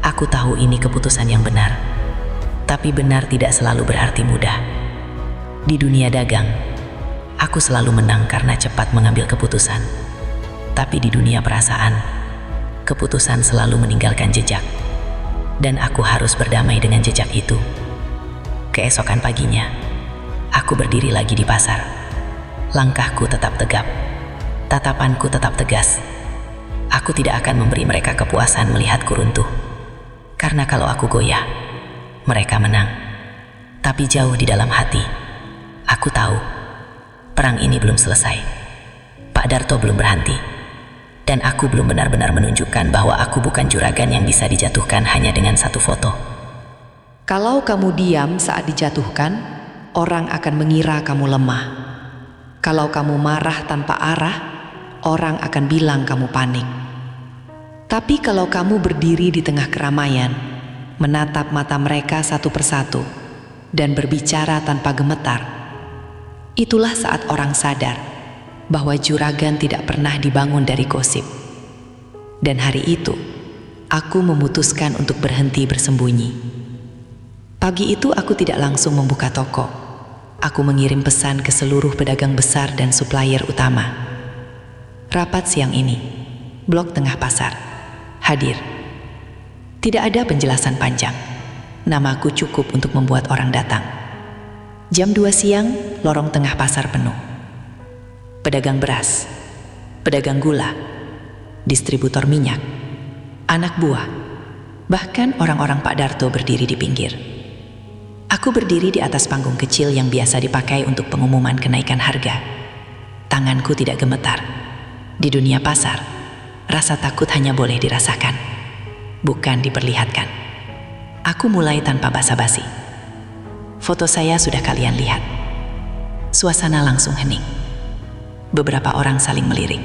Aku tahu ini keputusan yang benar, tapi benar tidak selalu berarti mudah. Di dunia dagang, aku selalu menang karena cepat mengambil keputusan. Tapi di dunia perasaan, keputusan selalu meninggalkan jejak. Dan aku harus berdamai dengan jejak itu. Keesokan paginya, aku berdiri lagi di pasar. Langkahku tetap tegap, tatapanku tetap tegas. Aku tidak akan memberi mereka kepuasan melihatku runtuh. Karena kalau aku goyah, mereka menang. Tapi jauh di dalam hati, aku tahu perang ini belum selesai. Pak Darto belum berhenti. Dan aku belum benar-benar menunjukkan bahwa aku bukan juragan yang bisa dijatuhkan hanya dengan satu foto. Kalau kamu diam saat dijatuhkan, orang akan mengira kamu lemah. Kalau kamu marah tanpa arah, orang akan bilang kamu panik. Tapi kalau kamu berdiri di tengah keramaian, menatap mata mereka satu persatu, dan berbicara tanpa gemetar, itulah saat orang sadar bahwa juragan tidak pernah dibangun dari gosip. Dan hari itu, aku memutuskan untuk berhenti bersembunyi. Pagi itu aku tidak langsung membuka toko. Aku mengirim pesan ke seluruh pedagang besar dan supplier utama. Rapat siang ini, blok tengah pasar. Hadir. Tidak ada penjelasan panjang. Namaku cukup untuk membuat orang datang. Jam 2 siang, lorong tengah pasar penuh. Pedagang beras, pedagang gula, distributor minyak, anak buah, bahkan orang-orang Pak Darto berdiri di pinggir. Aku berdiri di atas panggung kecil yang biasa dipakai untuk pengumuman kenaikan harga. Tanganku tidak gemetar. Di dunia pasar, rasa takut hanya boleh dirasakan, bukan diperlihatkan. Aku mulai tanpa basa-basi. Foto saya sudah kalian lihat. Suasana langsung hening. Beberapa orang saling melirik.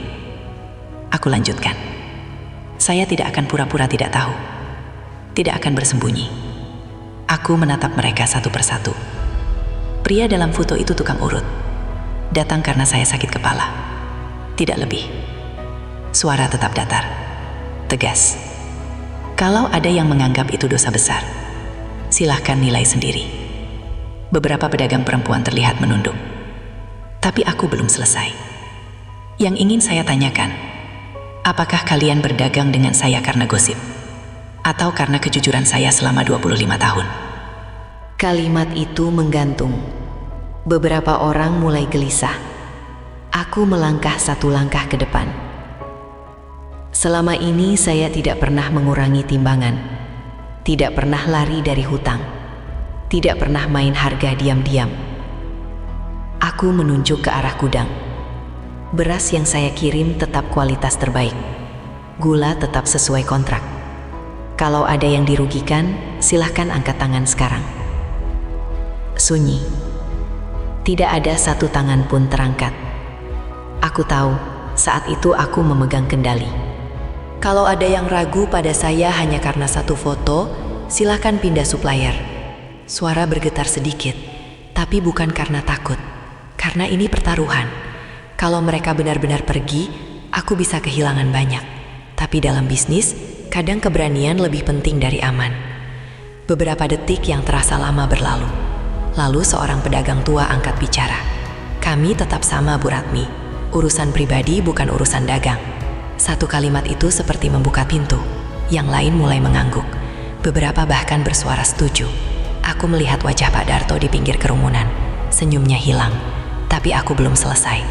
Aku lanjutkan. Saya tidak akan pura-pura tidak tahu. Tidak akan bersembunyi. Aku menatap mereka satu persatu. Pria dalam foto itu tukang urut. Datang karena saya sakit kepala. Tidak lebih. Suara tetap datar, tegas. Kalau ada yang menganggap itu dosa besar, silahkan nilai sendiri. Beberapa pedagang perempuan terlihat menunduk. Tapi aku belum selesai. Yang ingin saya tanyakan, apakah kalian berdagang dengan saya karena gosip? Atau karena kejujuran saya selama 25 tahun? Kalimat itu menggantung. Beberapa orang mulai gelisah. Aku melangkah satu langkah ke depan. Selama ini saya tidak pernah mengurangi timbangan, tidak pernah lari dari hutang, tidak pernah main harga diam-diam. Aku menunjuk ke arah gudang. Beras yang saya kirim tetap kualitas terbaik. Gula tetap sesuai kontrak. Kalau ada yang dirugikan, silahkan angkat tangan sekarang. Sunyi. Tidak ada satu tangan pun terangkat. Aku tahu, saat itu aku memegang kendali. Kalau ada yang ragu pada saya hanya karena satu foto, silahkan pindah supplier. Suara bergetar sedikit, tapi bukan karena takut. Karena ini pertaruhan. Kalau mereka benar-benar pergi, aku bisa kehilangan banyak. Tapi dalam bisnis, kadang keberanian lebih penting dari aman. Beberapa detik yang terasa lama berlalu. Lalu seorang pedagang tua angkat bicara. Kami tetap sama, Bu Ratmi. Urusan pribadi bukan urusan dagang. Satu kalimat itu seperti membuka pintu. Yang lain mulai mengangguk. Beberapa bahkan bersuara setuju. Aku melihat wajah Pak Darto di pinggir kerumunan. Senyumnya hilang. Tapi aku belum selesai.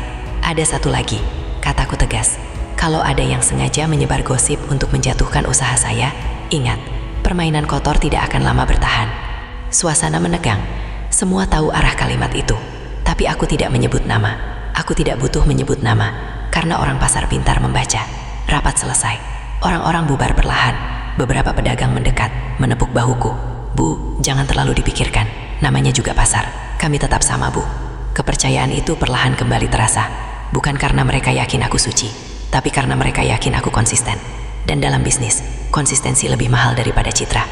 Ada satu lagi, kataku tegas. Kalau ada yang sengaja menyebar gosip untuk menjatuhkan usaha saya, ingat, permainan kotor tidak akan lama bertahan. Suasana menegang. Semua tahu arah kalimat itu. Tapi aku tidak menyebut nama. Aku tidak butuh menyebut nama, karena orang pasar pintar membaca. Rapat selesai. Orang-orang bubar perlahan. Beberapa pedagang mendekat, menepuk bahuku. Bu, jangan terlalu dipikirkan. Namanya juga pasar. Kami tetap sama, Bu. Kepercayaan itu perlahan kembali terasa. Bukan karena mereka yakin aku suci, tapi karena mereka yakin aku konsisten. Dan dalam bisnis, konsistensi lebih mahal daripada citra.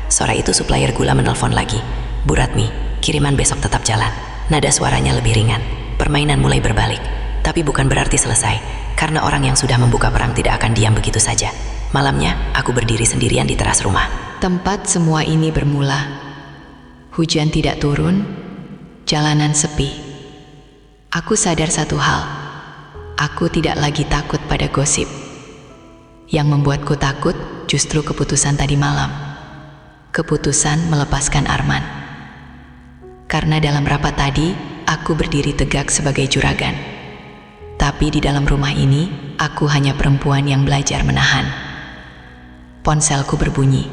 Sore itu supplier gula menelpon lagi. Bu Ratmi, kiriman besok tetap jalan. Nada suaranya lebih ringan. Permainan mulai berbalik. Tapi bukan berarti selesai, karena orang yang sudah membuka perang tidak akan diam begitu saja. Malamnya, aku berdiri sendirian di teras rumah. Tempat semua ini bermula. Hujan tidak turun, jalanan sepi. Aku sadar satu hal. Aku tidak lagi takut pada gosip. Yang membuatku takut justru keputusan tadi malam. Keputusan melepaskan Arman. Karena dalam rapat tadi, aku berdiri tegak sebagai juragan. Tapi di dalam rumah ini, aku hanya perempuan yang belajar menahan. Ponselku berbunyi.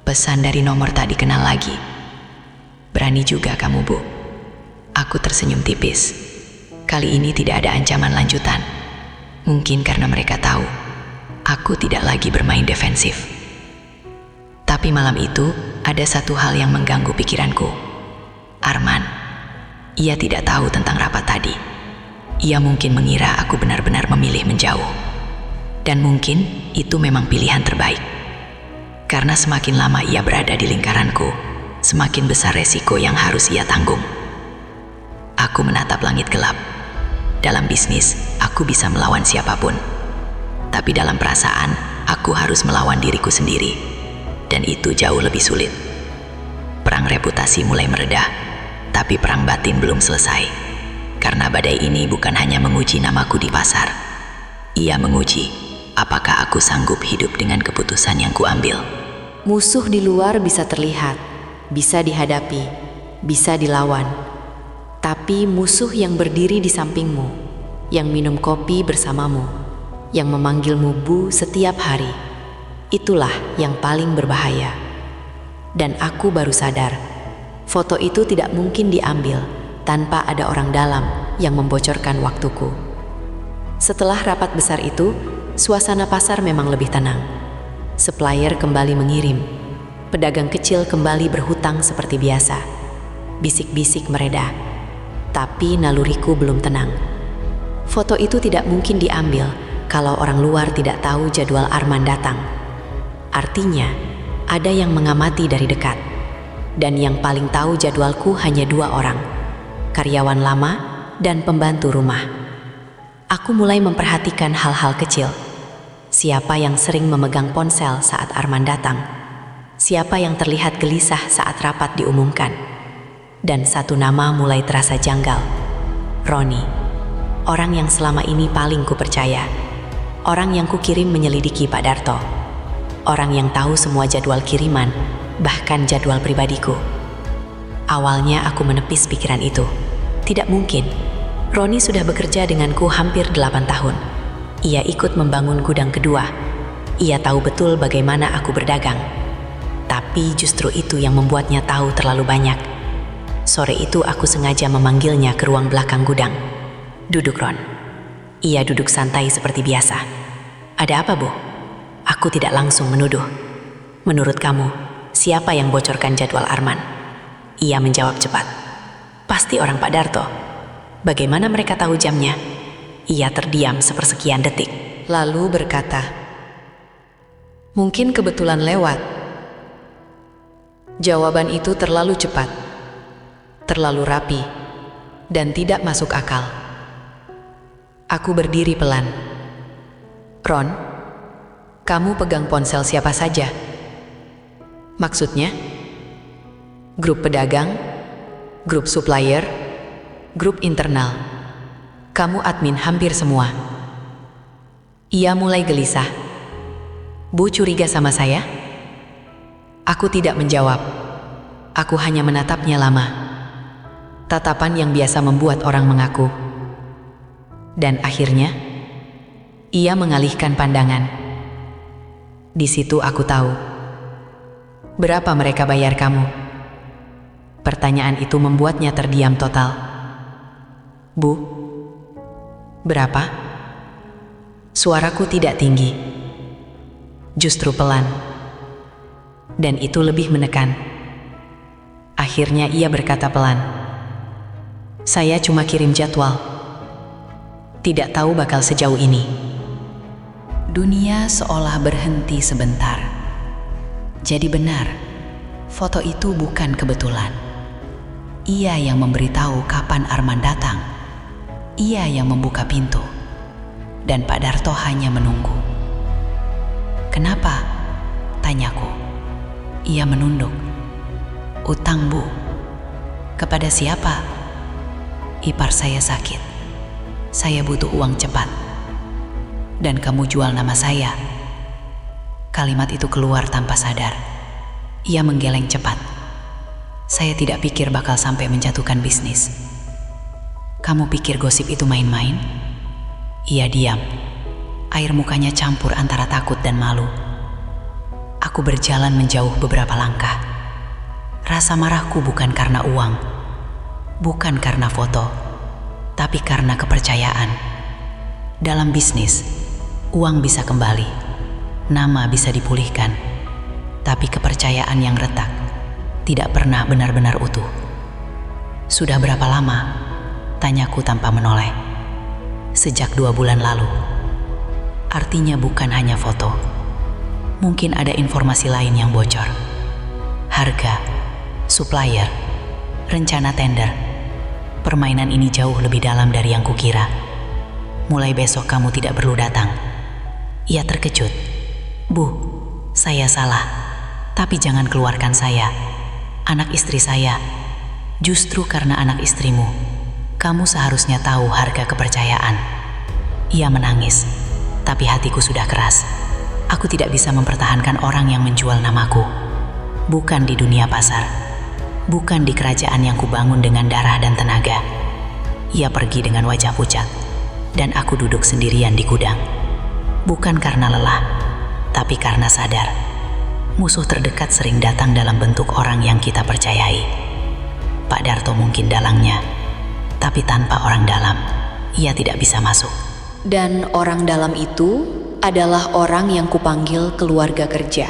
Pesan dari nomor tak dikenal lagi. Berani juga kamu, Bu. Aku tersenyum tipis. Kali ini tidak ada ancaman lanjutan. Mungkin karena mereka tahu aku tidak lagi bermain defensif. Tapi malam itu ada satu hal yang mengganggu pikiranku. Arman. Ia tidak tahu tentang rapat tadi. Ia mungkin mengira aku benar-benar memilih menjauh. Dan mungkin itu memang pilihan terbaik. Karena semakin lama ia berada di lingkaranku, semakin besar resiko yang harus ia tanggung. Aku menatap langit gelap. Dalam bisnis, aku bisa melawan siapapun. Tapi dalam perasaan, aku harus melawan diriku sendiri. Dan itu jauh lebih sulit. Perang reputasi mulai mereda, tapi perang batin belum selesai. Karena badai ini bukan hanya menguji namaku di pasar. Ia menguji, apakah aku sanggup hidup dengan keputusan yang kuambil. Musuh di luar bisa terlihat, bisa dihadapi, bisa dilawan. Tapi musuh yang berdiri di sampingmu, yang minum kopi bersamamu, yang memanggilmu Bu setiap hari, itulah yang paling berbahaya. Dan aku baru sadar, foto itu tidak mungkin diambil tanpa ada orang dalam yang membocorkan waktuku. Setelah rapat besar itu, suasana pasar memang lebih tenang. Supplier kembali mengirim. Pedagang kecil kembali berhutang seperti biasa. Bisik-bisik mereda. Tapi naluriku belum tenang. Foto itu tidak mungkin diambil kalau orang luar tidak tahu jadwal Arman datang. Artinya, ada yang mengamati dari dekat. Dan yang paling tahu jadwalku hanya 2 orang. Karyawan lama dan pembantu rumah. Aku mulai memperhatikan hal-hal kecil. Siapa yang sering memegang ponsel saat Arman datang? Siapa yang terlihat gelisah saat rapat diumumkan? Dan satu nama mulai terasa janggal. Roni. Orang yang selama ini paling kupercaya. Orang yang kukirim menyelidiki Pak Darto. Orang yang tahu semua jadwal kiriman, bahkan jadwal pribadiku. Awalnya aku menepis pikiran itu. Tidak mungkin. Roni sudah bekerja denganku hampir 8 tahun. Ia ikut membangun gudang kedua. Ia tahu betul bagaimana aku berdagang. Tapi justru itu yang membuatnya tahu terlalu banyak. Sore itu aku sengaja memanggilnya ke ruang belakang gudang. Duduk, Ron. Ia duduk santai seperti biasa. Ada apa, Bu? Aku tidak langsung menuduh. Menurut kamu, siapa yang bocorkan jadwal Arman? Ia menjawab cepat. Pasti orang Pak Darto. Bagaimana mereka tahu jamnya? Ia terdiam sepersekian detik. Lalu berkata, mungkin kebetulan lewat. Jawaban itu terlalu cepat, terlalu rapi, dan tidak masuk akal. Aku berdiri pelan. Ron, kamu pegang ponsel siapa saja? Maksudnya? Grup pedagang, grup supplier, grup internal. Kamu admin hampir semua. Ia mulai gelisah. Bu curiga sama saya? Aku tidak menjawab. Aku hanya menatapnya lama. Tatapan yang biasa membuat orang mengaku. Dan akhirnya, ia mengalihkan pandangan. Di situ aku tahu. Berapa mereka bayar kamu? Pertanyaan itu membuatnya terdiam total. Bu, berapa? Suaraku tidak tinggi, justru pelan, dan itu lebih menekan. Akhirnya ia berkata pelan, saya cuma kirim jadwal. Tidak tahu bakal sejauh ini. Dunia seolah berhenti sebentar. Jadi benar, foto itu bukan kebetulan. Ia yang memberitahu kapan Arman datang. Ia yang membuka pintu, dan Pak Darto hanya menunggu. Kenapa? Tanyaku. Ia menunduk. Utang, Bu. Kepada siapa? Ipar saya sakit. Saya butuh uang cepat. Dan kamu jual nama saya. Kalimat itu keluar tanpa sadar. Ia menggeleng cepat. Saya tidak pikir bakal sampai menjatuhkan bisnis. Kamu pikir gosip itu main-main? Ia diam. Air mukanya campur antara takut dan malu. Aku berjalan menjauh beberapa langkah. Rasa marahku bukan karena uang, bukan karena foto, tapi karena kepercayaan. Dalam bisnis, uang bisa kembali, nama bisa dipulihkan, tapi kepercayaan yang retak tidak pernah benar-benar utuh. Sudah berapa lama? Tanyaku tanpa menoleh. Sejak 2 bulan lalu. Artinya bukan hanya foto. Mungkin ada informasi lain yang bocor. Harga, supplier, rencana tender. Permainan ini jauh lebih dalam dari yang kukira. Mulai besok kamu tidak perlu datang. Ia terkejut. Bu, saya salah. Tapi jangan keluarkan saya. Anak istri saya. Justru karena anak istrimu, kamu seharusnya tahu harga kepercayaan. Ia menangis, tapi hatiku sudah keras. Aku tidak bisa mempertahankan orang yang menjual namaku. Bukan di dunia pasar, bukan di kerajaan yang kubangun dengan darah dan tenaga. Ia pergi dengan wajah pucat, dan aku duduk sendirian di gudang. Bukan karena lelah, tapi karena sadar. Musuh terdekat sering datang dalam bentuk orang yang kita percayai. Pak Darto mungkin dalangnya, tapi tanpa orang dalam, ia tidak bisa masuk. Dan orang dalam itu adalah orang yang kupanggil keluarga kerja.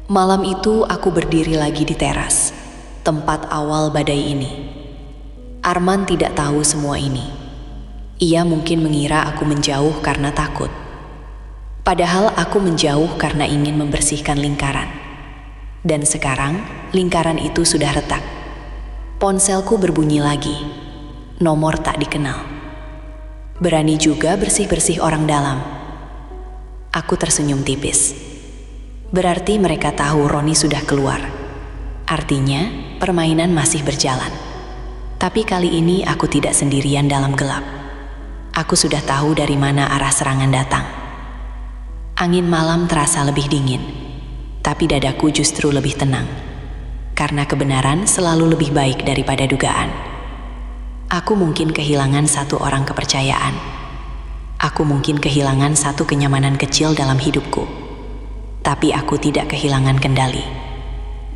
Malam itu aku berdiri lagi di teras, tempat awal badai ini. Arman tidak tahu semua ini. Ia mungkin mengira aku menjauh karena takut. Padahal aku menjauh karena ingin membersihkan lingkaran. Dan sekarang, lingkaran itu sudah retak. Ponselku berbunyi lagi. Nomor tak dikenal. Berani juga bersih-bersih orang dalam. Aku tersenyum tipis. Berarti mereka tahu Roni sudah keluar. Artinya, permainan masih berjalan. Tapi kali ini aku tidak sendirian dalam gelap. Aku sudah tahu dari mana arah serangan datang. Angin malam terasa lebih dingin, tapi dadaku justru lebih tenang. Karena kebenaran selalu lebih baik daripada dugaan. Aku mungkin kehilangan satu orang kepercayaan. Aku mungkin kehilangan satu kenyamanan kecil dalam hidupku. Tapi aku tidak kehilangan kendali.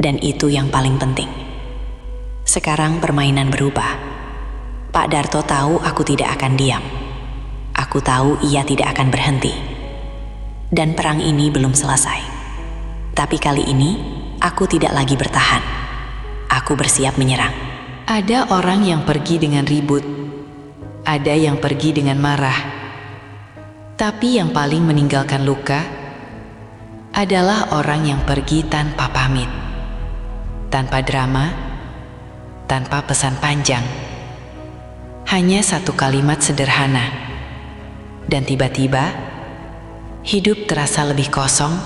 Dan itu yang paling penting. Sekarang permainan berubah. Pak Darto tahu aku tidak akan diam. Aku tahu ia tidak akan berhenti. Dan perang ini belum selesai. Tapi kali ini, aku tidak lagi bertahan. Aku bersiap menyerang. Ada orang yang pergi dengan ribut. Ada yang pergi dengan marah. Tapi yang paling meninggalkan luka adalah orang yang pergi tanpa pamit. Tanpa drama, tanpa pesan panjang. Hanya satu kalimat sederhana. Dan tiba-tiba, hidup terasa lebih kosong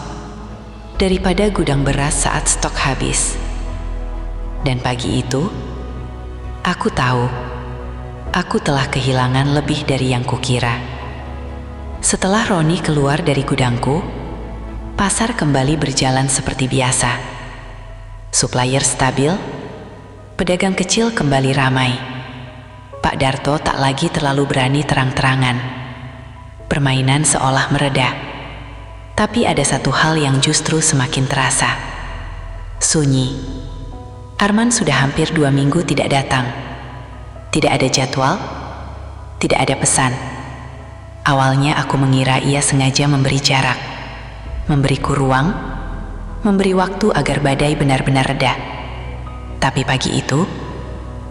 daripada gudang beras saat stok habis. Dan pagi itu, aku tahu, aku telah kehilangan lebih dari yang kukira. Setelah Roni keluar dari gudangku, pasar kembali berjalan seperti biasa. Supplier stabil, pedagang kecil kembali ramai. Pak Darto tak lagi terlalu berani terang-terangan. Permainan seolah mereda. Tapi ada satu hal yang justru semakin terasa. Sunyi. Arman sudah hampir 2 minggu tidak datang. Tidak ada jadwal, tidak ada pesan. Awalnya aku mengira ia sengaja memberi jarak, memberiku ruang, memberi waktu agar badai benar-benar reda. Tapi pagi itu,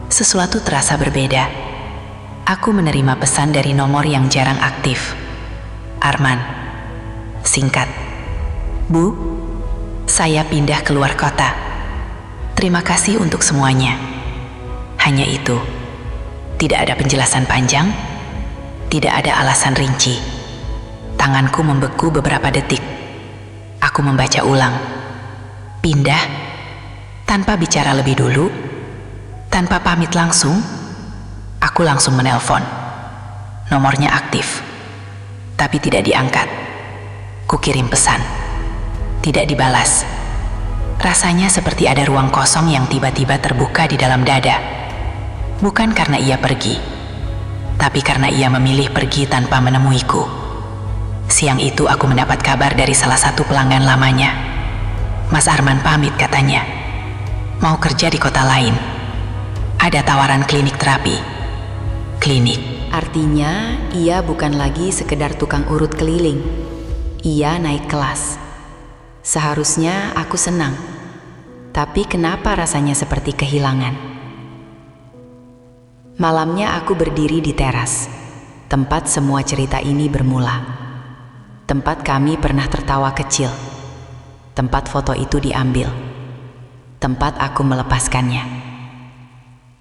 sesuatu terasa berbeda. Aku menerima pesan dari nomor yang jarang aktif. Arman. Singkat. Bu, saya pindah keluar kota. Terima kasih untuk semuanya. Hanya itu. Tidak ada penjelasan panjang, tidak ada alasan rinci. Tanganku membeku beberapa detik. Aku membaca ulang. Pindah, tanpa bicara lebih dulu, tanpa pamit langsung, aku langsung menelpon. Nomornya aktif, tapi tidak diangkat. Kukirim pesan, tidak dibalas. Rasanya seperti ada ruang kosong yang tiba-tiba terbuka di dalam dada. Bukan karena ia pergi, tapi karena ia memilih pergi tanpa menemuiku. Siang itu aku mendapat kabar dari salah satu pelanggan lamanya. Mas Arman pamit katanya. Mau kerja di kota lain. Ada tawaran klinik terapi. Klinik. Artinya, ia bukan lagi sekedar tukang urut keliling. Ia naik kelas. Seharusnya aku senang. Tapi kenapa rasanya seperti kehilangan? Malamnya aku berdiri di teras, tempat semua cerita ini bermula. Tempat kami pernah tertawa kecil. Tempat foto itu diambil. Tempat aku melepaskannya.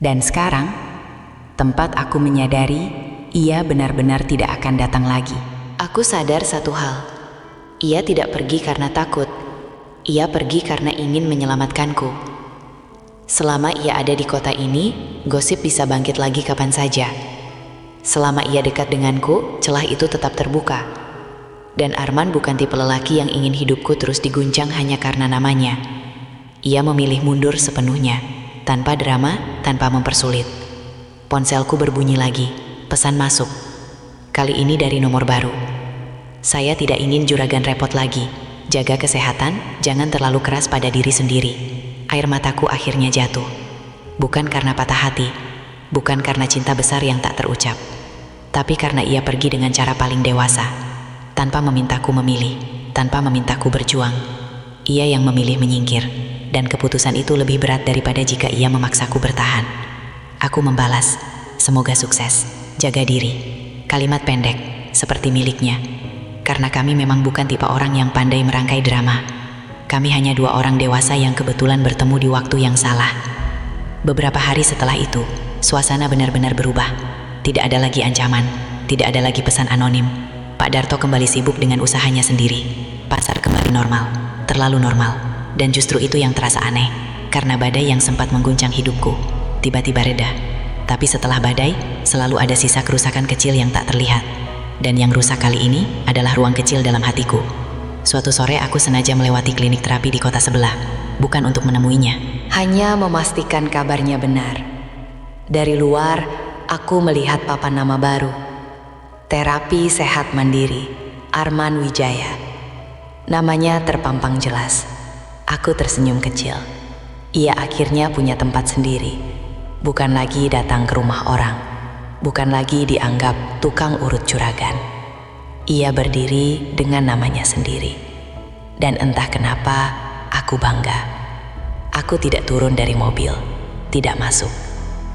Dan sekarang, tempat aku menyadari ia benar-benar tidak akan datang lagi. Aku sadar satu hal. Ia tidak pergi karena takut. Ia pergi karena ingin menyelamatkanku. Selama ia ada di kota ini, gosip bisa bangkit lagi kapan saja. Selama ia dekat denganku, celah itu tetap terbuka. Dan Arman bukan tipe lelaki yang ingin hidupku terus diguncang hanya karena namanya. Ia memilih mundur sepenuhnya, tanpa drama, tanpa mempersulit. Ponselku berbunyi lagi, pesan masuk. Kali ini dari nomor baru. Saya tidak ingin juragan repot lagi. Jaga kesehatan, jangan terlalu keras pada diri sendiri. Air mataku akhirnya jatuh. Bukan karena patah hati, bukan karena cinta besar yang tak terucap, tapi karena ia pergi dengan cara paling dewasa, tanpa memintaku memilih, tanpa memintaku berjuang. Ia yang memilih menyingkir, dan keputusan itu lebih berat daripada jika ia memaksaku bertahan. Aku membalas, semoga sukses, jaga diri. Kalimat pendek, seperti miliknya. Karena kami memang bukan tipe orang yang pandai merangkai drama. Kami hanya 2 orang dewasa yang kebetulan bertemu di waktu yang salah. Beberapa hari setelah itu, suasana benar-benar berubah. Tidak ada lagi ancaman, tidak ada lagi pesan anonim. Pak Darto kembali sibuk dengan usahanya sendiri. Pasar kembali normal, terlalu normal. Dan justru itu yang terasa aneh, karena badai yang sempat mengguncang hidupku tiba-tiba reda. Tapi setelah badai, selalu ada sisa kerusakan kecil yang tak terlihat. Dan yang rusak kali ini adalah ruang kecil dalam hatiku. Suatu sore aku sengaja melewati klinik terapi di kota sebelah, bukan untuk menemuinya. Hanya memastikan kabarnya benar. Dari luar, aku melihat papan nama baru. Terapi Sehat Mandiri, Arman Wijaya. Namanya terpampang jelas. Aku tersenyum kecil. Ia akhirnya punya tempat sendiri. Bukan lagi datang ke rumah orang. Bukan lagi dianggap tukang urut juragan. Ia berdiri dengan namanya sendiri. Dan entah kenapa, aku bangga. Aku tidak turun dari mobil, tidak masuk.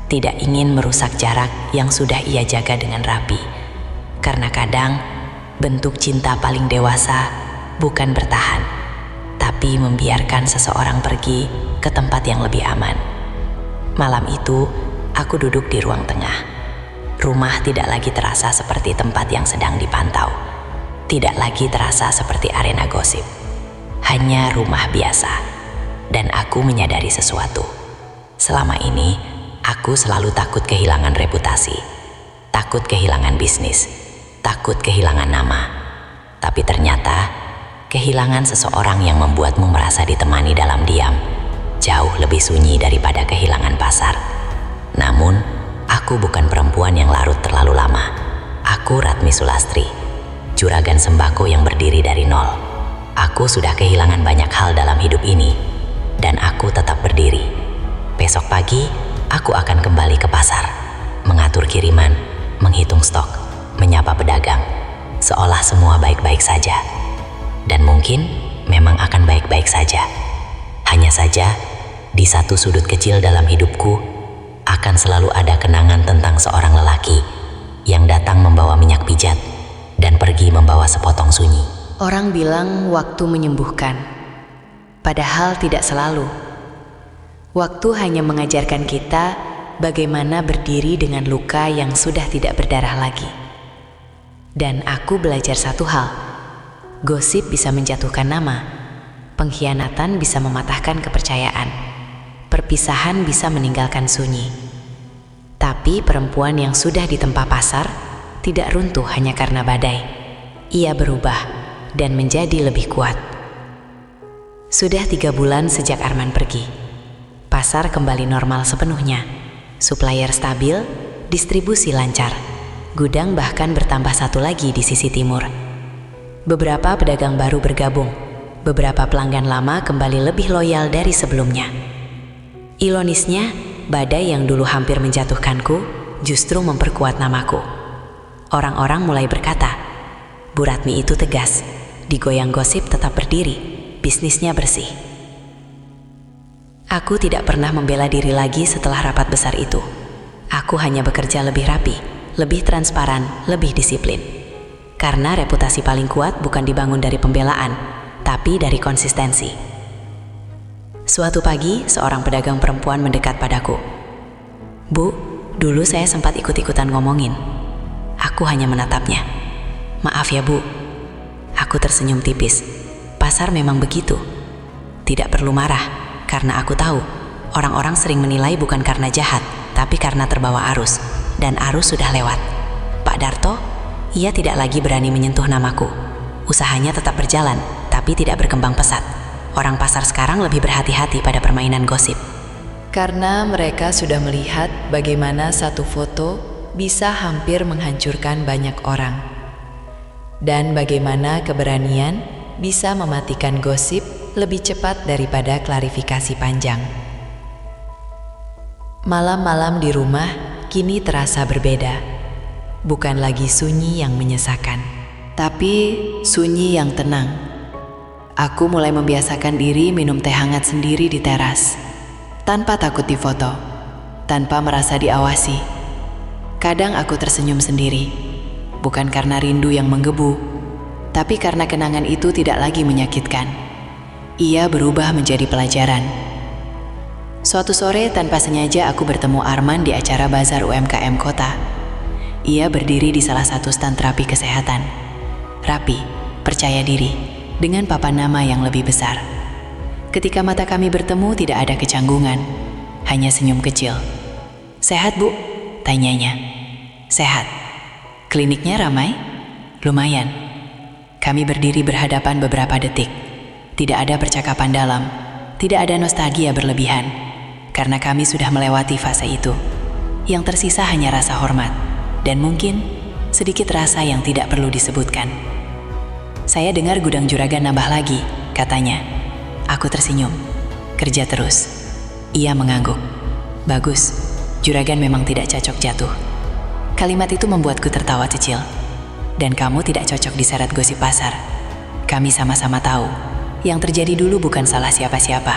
Tidak ingin merusak jarak yang sudah ia jaga dengan rapi. Karena kadang, bentuk cinta paling dewasa bukan bertahan, tapi membiarkan seseorang pergi ke tempat yang lebih aman. Malam itu, aku duduk di ruang tengah. Rumah tidak lagi terasa seperti tempat yang sedang dipantau. Tidak lagi terasa seperti arena gosip. Hanya rumah biasa. Dan aku menyadari sesuatu. Selama ini, aku selalu takut kehilangan reputasi. Takut kehilangan bisnis. Takut kehilangan nama. Tapi ternyata, kehilangan seseorang yang membuatmu merasa ditemani dalam diam jauh lebih sunyi daripada kehilangan pasar. Namun, aku bukan perempuan yang larut terlalu lama. Aku Ratmi Sulastri, juragan sembako yang berdiri dari nol. Aku sudah kehilangan banyak hal dalam hidup ini, dan aku tetap berdiri. Besok pagi, aku akan kembali ke pasar, mengatur kiriman, menghitung stok, menyapa pedagang, seolah semua baik-baik saja. Dan mungkin memang akan baik-baik saja. Hanya saja, di satu sudut kecil dalam hidupku, akan selalu ada kenangan tentang seorang lelaki yang datang membawa minyak pijat dan pergi membawa sepotong sunyi. Orang bilang waktu menyembuhkan, padahal tidak selalu. Waktu hanya mengajarkan kita bagaimana berdiri dengan luka yang sudah tidak berdarah lagi. Dan aku belajar satu hal, gosip bisa menjatuhkan nama, pengkhianatan bisa mematahkan kepercayaan, perpisahan bisa meninggalkan sunyi. Tapi perempuan yang sudah ditempa pasar tidak runtuh hanya karena badai. Ia berubah dan menjadi lebih kuat. Sudah 3 bulan sejak Arman pergi. Pasar kembali normal sepenuhnya. Supplier stabil, distribusi lancar. Gudang bahkan bertambah 1 lagi di sisi timur. Beberapa pedagang baru bergabung. Beberapa pelanggan lama kembali lebih loyal dari sebelumnya. Ironisnya, badai yang dulu hampir menjatuhkanku justru memperkuat namaku. Orang-orang mulai berkata, Bu Ratmi itu tegas, digoyang gosip tetap berdiri, bisnisnya bersih. Aku tidak pernah membela diri lagi setelah rapat besar itu. Aku hanya bekerja lebih rapi, lebih transparan, lebih disiplin. Karena reputasi paling kuat bukan dibangun dari pembelaan, tapi dari konsistensi. Suatu pagi, seorang pedagang perempuan mendekat padaku. Bu, dulu saya sempat ikut-ikutan ngomongin. Aku hanya menatapnya. Maaf ya Bu. Aku tersenyum tipis. Pasar memang begitu. Tidak perlu marah, karena aku tahu orang-orang sering menilai bukan karena jahat, tapi karena terbawa arus. Dan arus sudah lewat. Pak Darto, ia tidak lagi berani menyentuh namaku. Usahanya tetap berjalan, tapi tidak berkembang pesat. Orang pasar sekarang lebih berhati-hati pada permainan gosip. Karena mereka sudah melihat bagaimana satu foto bisa hampir menghancurkan banyak orang. Dan bagaimana keberanian bisa mematikan gosip lebih cepat daripada klarifikasi panjang. Malam-malam di rumah kini terasa berbeda. Bukan lagi sunyi yang menyesakan, tapi sunyi yang tenang. Aku mulai membiasakan diri minum teh hangat sendiri di teras, tanpa takut difoto, tanpa merasa diawasi. Kadang aku tersenyum sendiri, bukan karena rindu yang menggebu, tapi karena kenangan itu tidak lagi menyakitkan. Ia berubah menjadi pelajaran. Suatu sore tanpa sengaja aku bertemu Arman di acara bazar UMKM kota. Ia berdiri di salah satu stan terapi kesehatan. rapi, percaya diri, dengan papan nama yang lebih besar. Ketika mata kami bertemu tidak ada kecanggungan, hanya senyum kecil. "Sehat, Bu?" tanyanya. "Sehat." "Kliniknya ramai?" "Lumayan." Kami berdiri berhadapan beberapa detik. Tidak ada percakapan dalam, tidak ada nostalgia berlebihan, karena kami sudah melewati fase itu. Yang tersisa hanya rasa hormat, dan mungkin sedikit rasa yang tidak perlu disebutkan. "Saya dengar gudang juragan nambah lagi," katanya. Aku tersenyum. "Kerja terus." Ia mengangguk. "Bagus, juragan memang tidak cocok jatuh." Kalimat itu membuatku tertawa kecil. "Dan kamu tidak cocok diseret gosip pasar." Kami sama-sama tahu, yang terjadi dulu bukan salah siapa-siapa.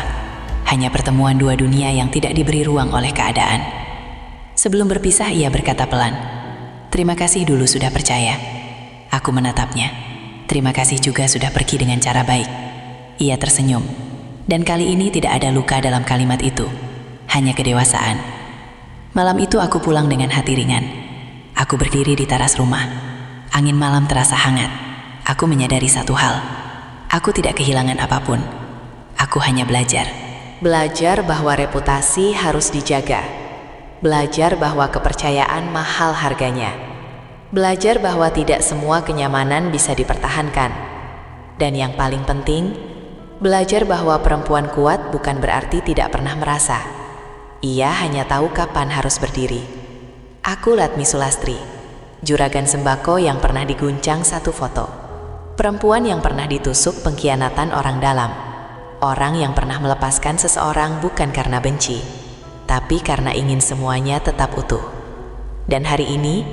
Hanya pertemuan dua dunia yang tidak diberi ruang oleh keadaan. Sebelum berpisah ia berkata pelan, "Terima kasih dulu sudah percaya." Aku menatapnya. "Terima kasih juga sudah pergi dengan cara baik." Ia tersenyum. Dan kali ini tidak ada luka dalam kalimat itu, hanya kedewasaan. Malam itu aku pulang dengan hati ringan. Aku berdiri di teras rumah. Angin malam terasa hangat. Aku menyadari satu hal. Aku tidak kehilangan apapun. Aku hanya belajar. Belajar bahwa reputasi harus dijaga. Belajar bahwa kepercayaan mahal harganya. Belajar bahwa tidak semua kenyamanan bisa dipertahankan. Dan yang paling penting, belajar bahwa perempuan kuat bukan berarti tidak pernah merasa. Ia hanya tahu kapan harus berdiri. Aku Latmi Sulastri, juragan sembako yang pernah diguncang satu foto. Perempuan yang pernah ditusuk pengkhianatan orang dalam. Orang yang pernah melepaskan seseorang bukan karena benci, tapi karena ingin semuanya tetap utuh. Dan hari ini,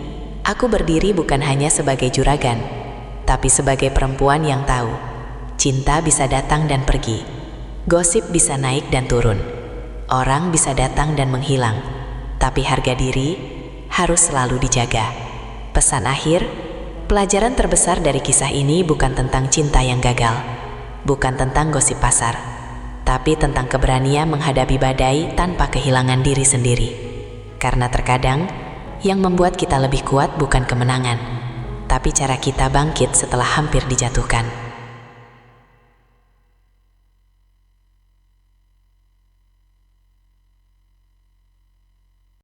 aku berdiri bukan hanya sebagai juragan, tapi sebagai perempuan yang tahu, cinta bisa datang dan pergi, gosip bisa naik dan turun, orang bisa datang dan menghilang, tapi harga diri harus selalu dijaga. Pesan akhir, pelajaran terbesar dari kisah ini bukan tentang cinta yang gagal, bukan tentang gosip pasar, tapi tentang keberanian menghadapi badai tanpa kehilangan diri sendiri. Karena terkadang, yang membuat kita lebih kuat bukan kemenangan, tapi cara kita bangkit setelah hampir dijatuhkan.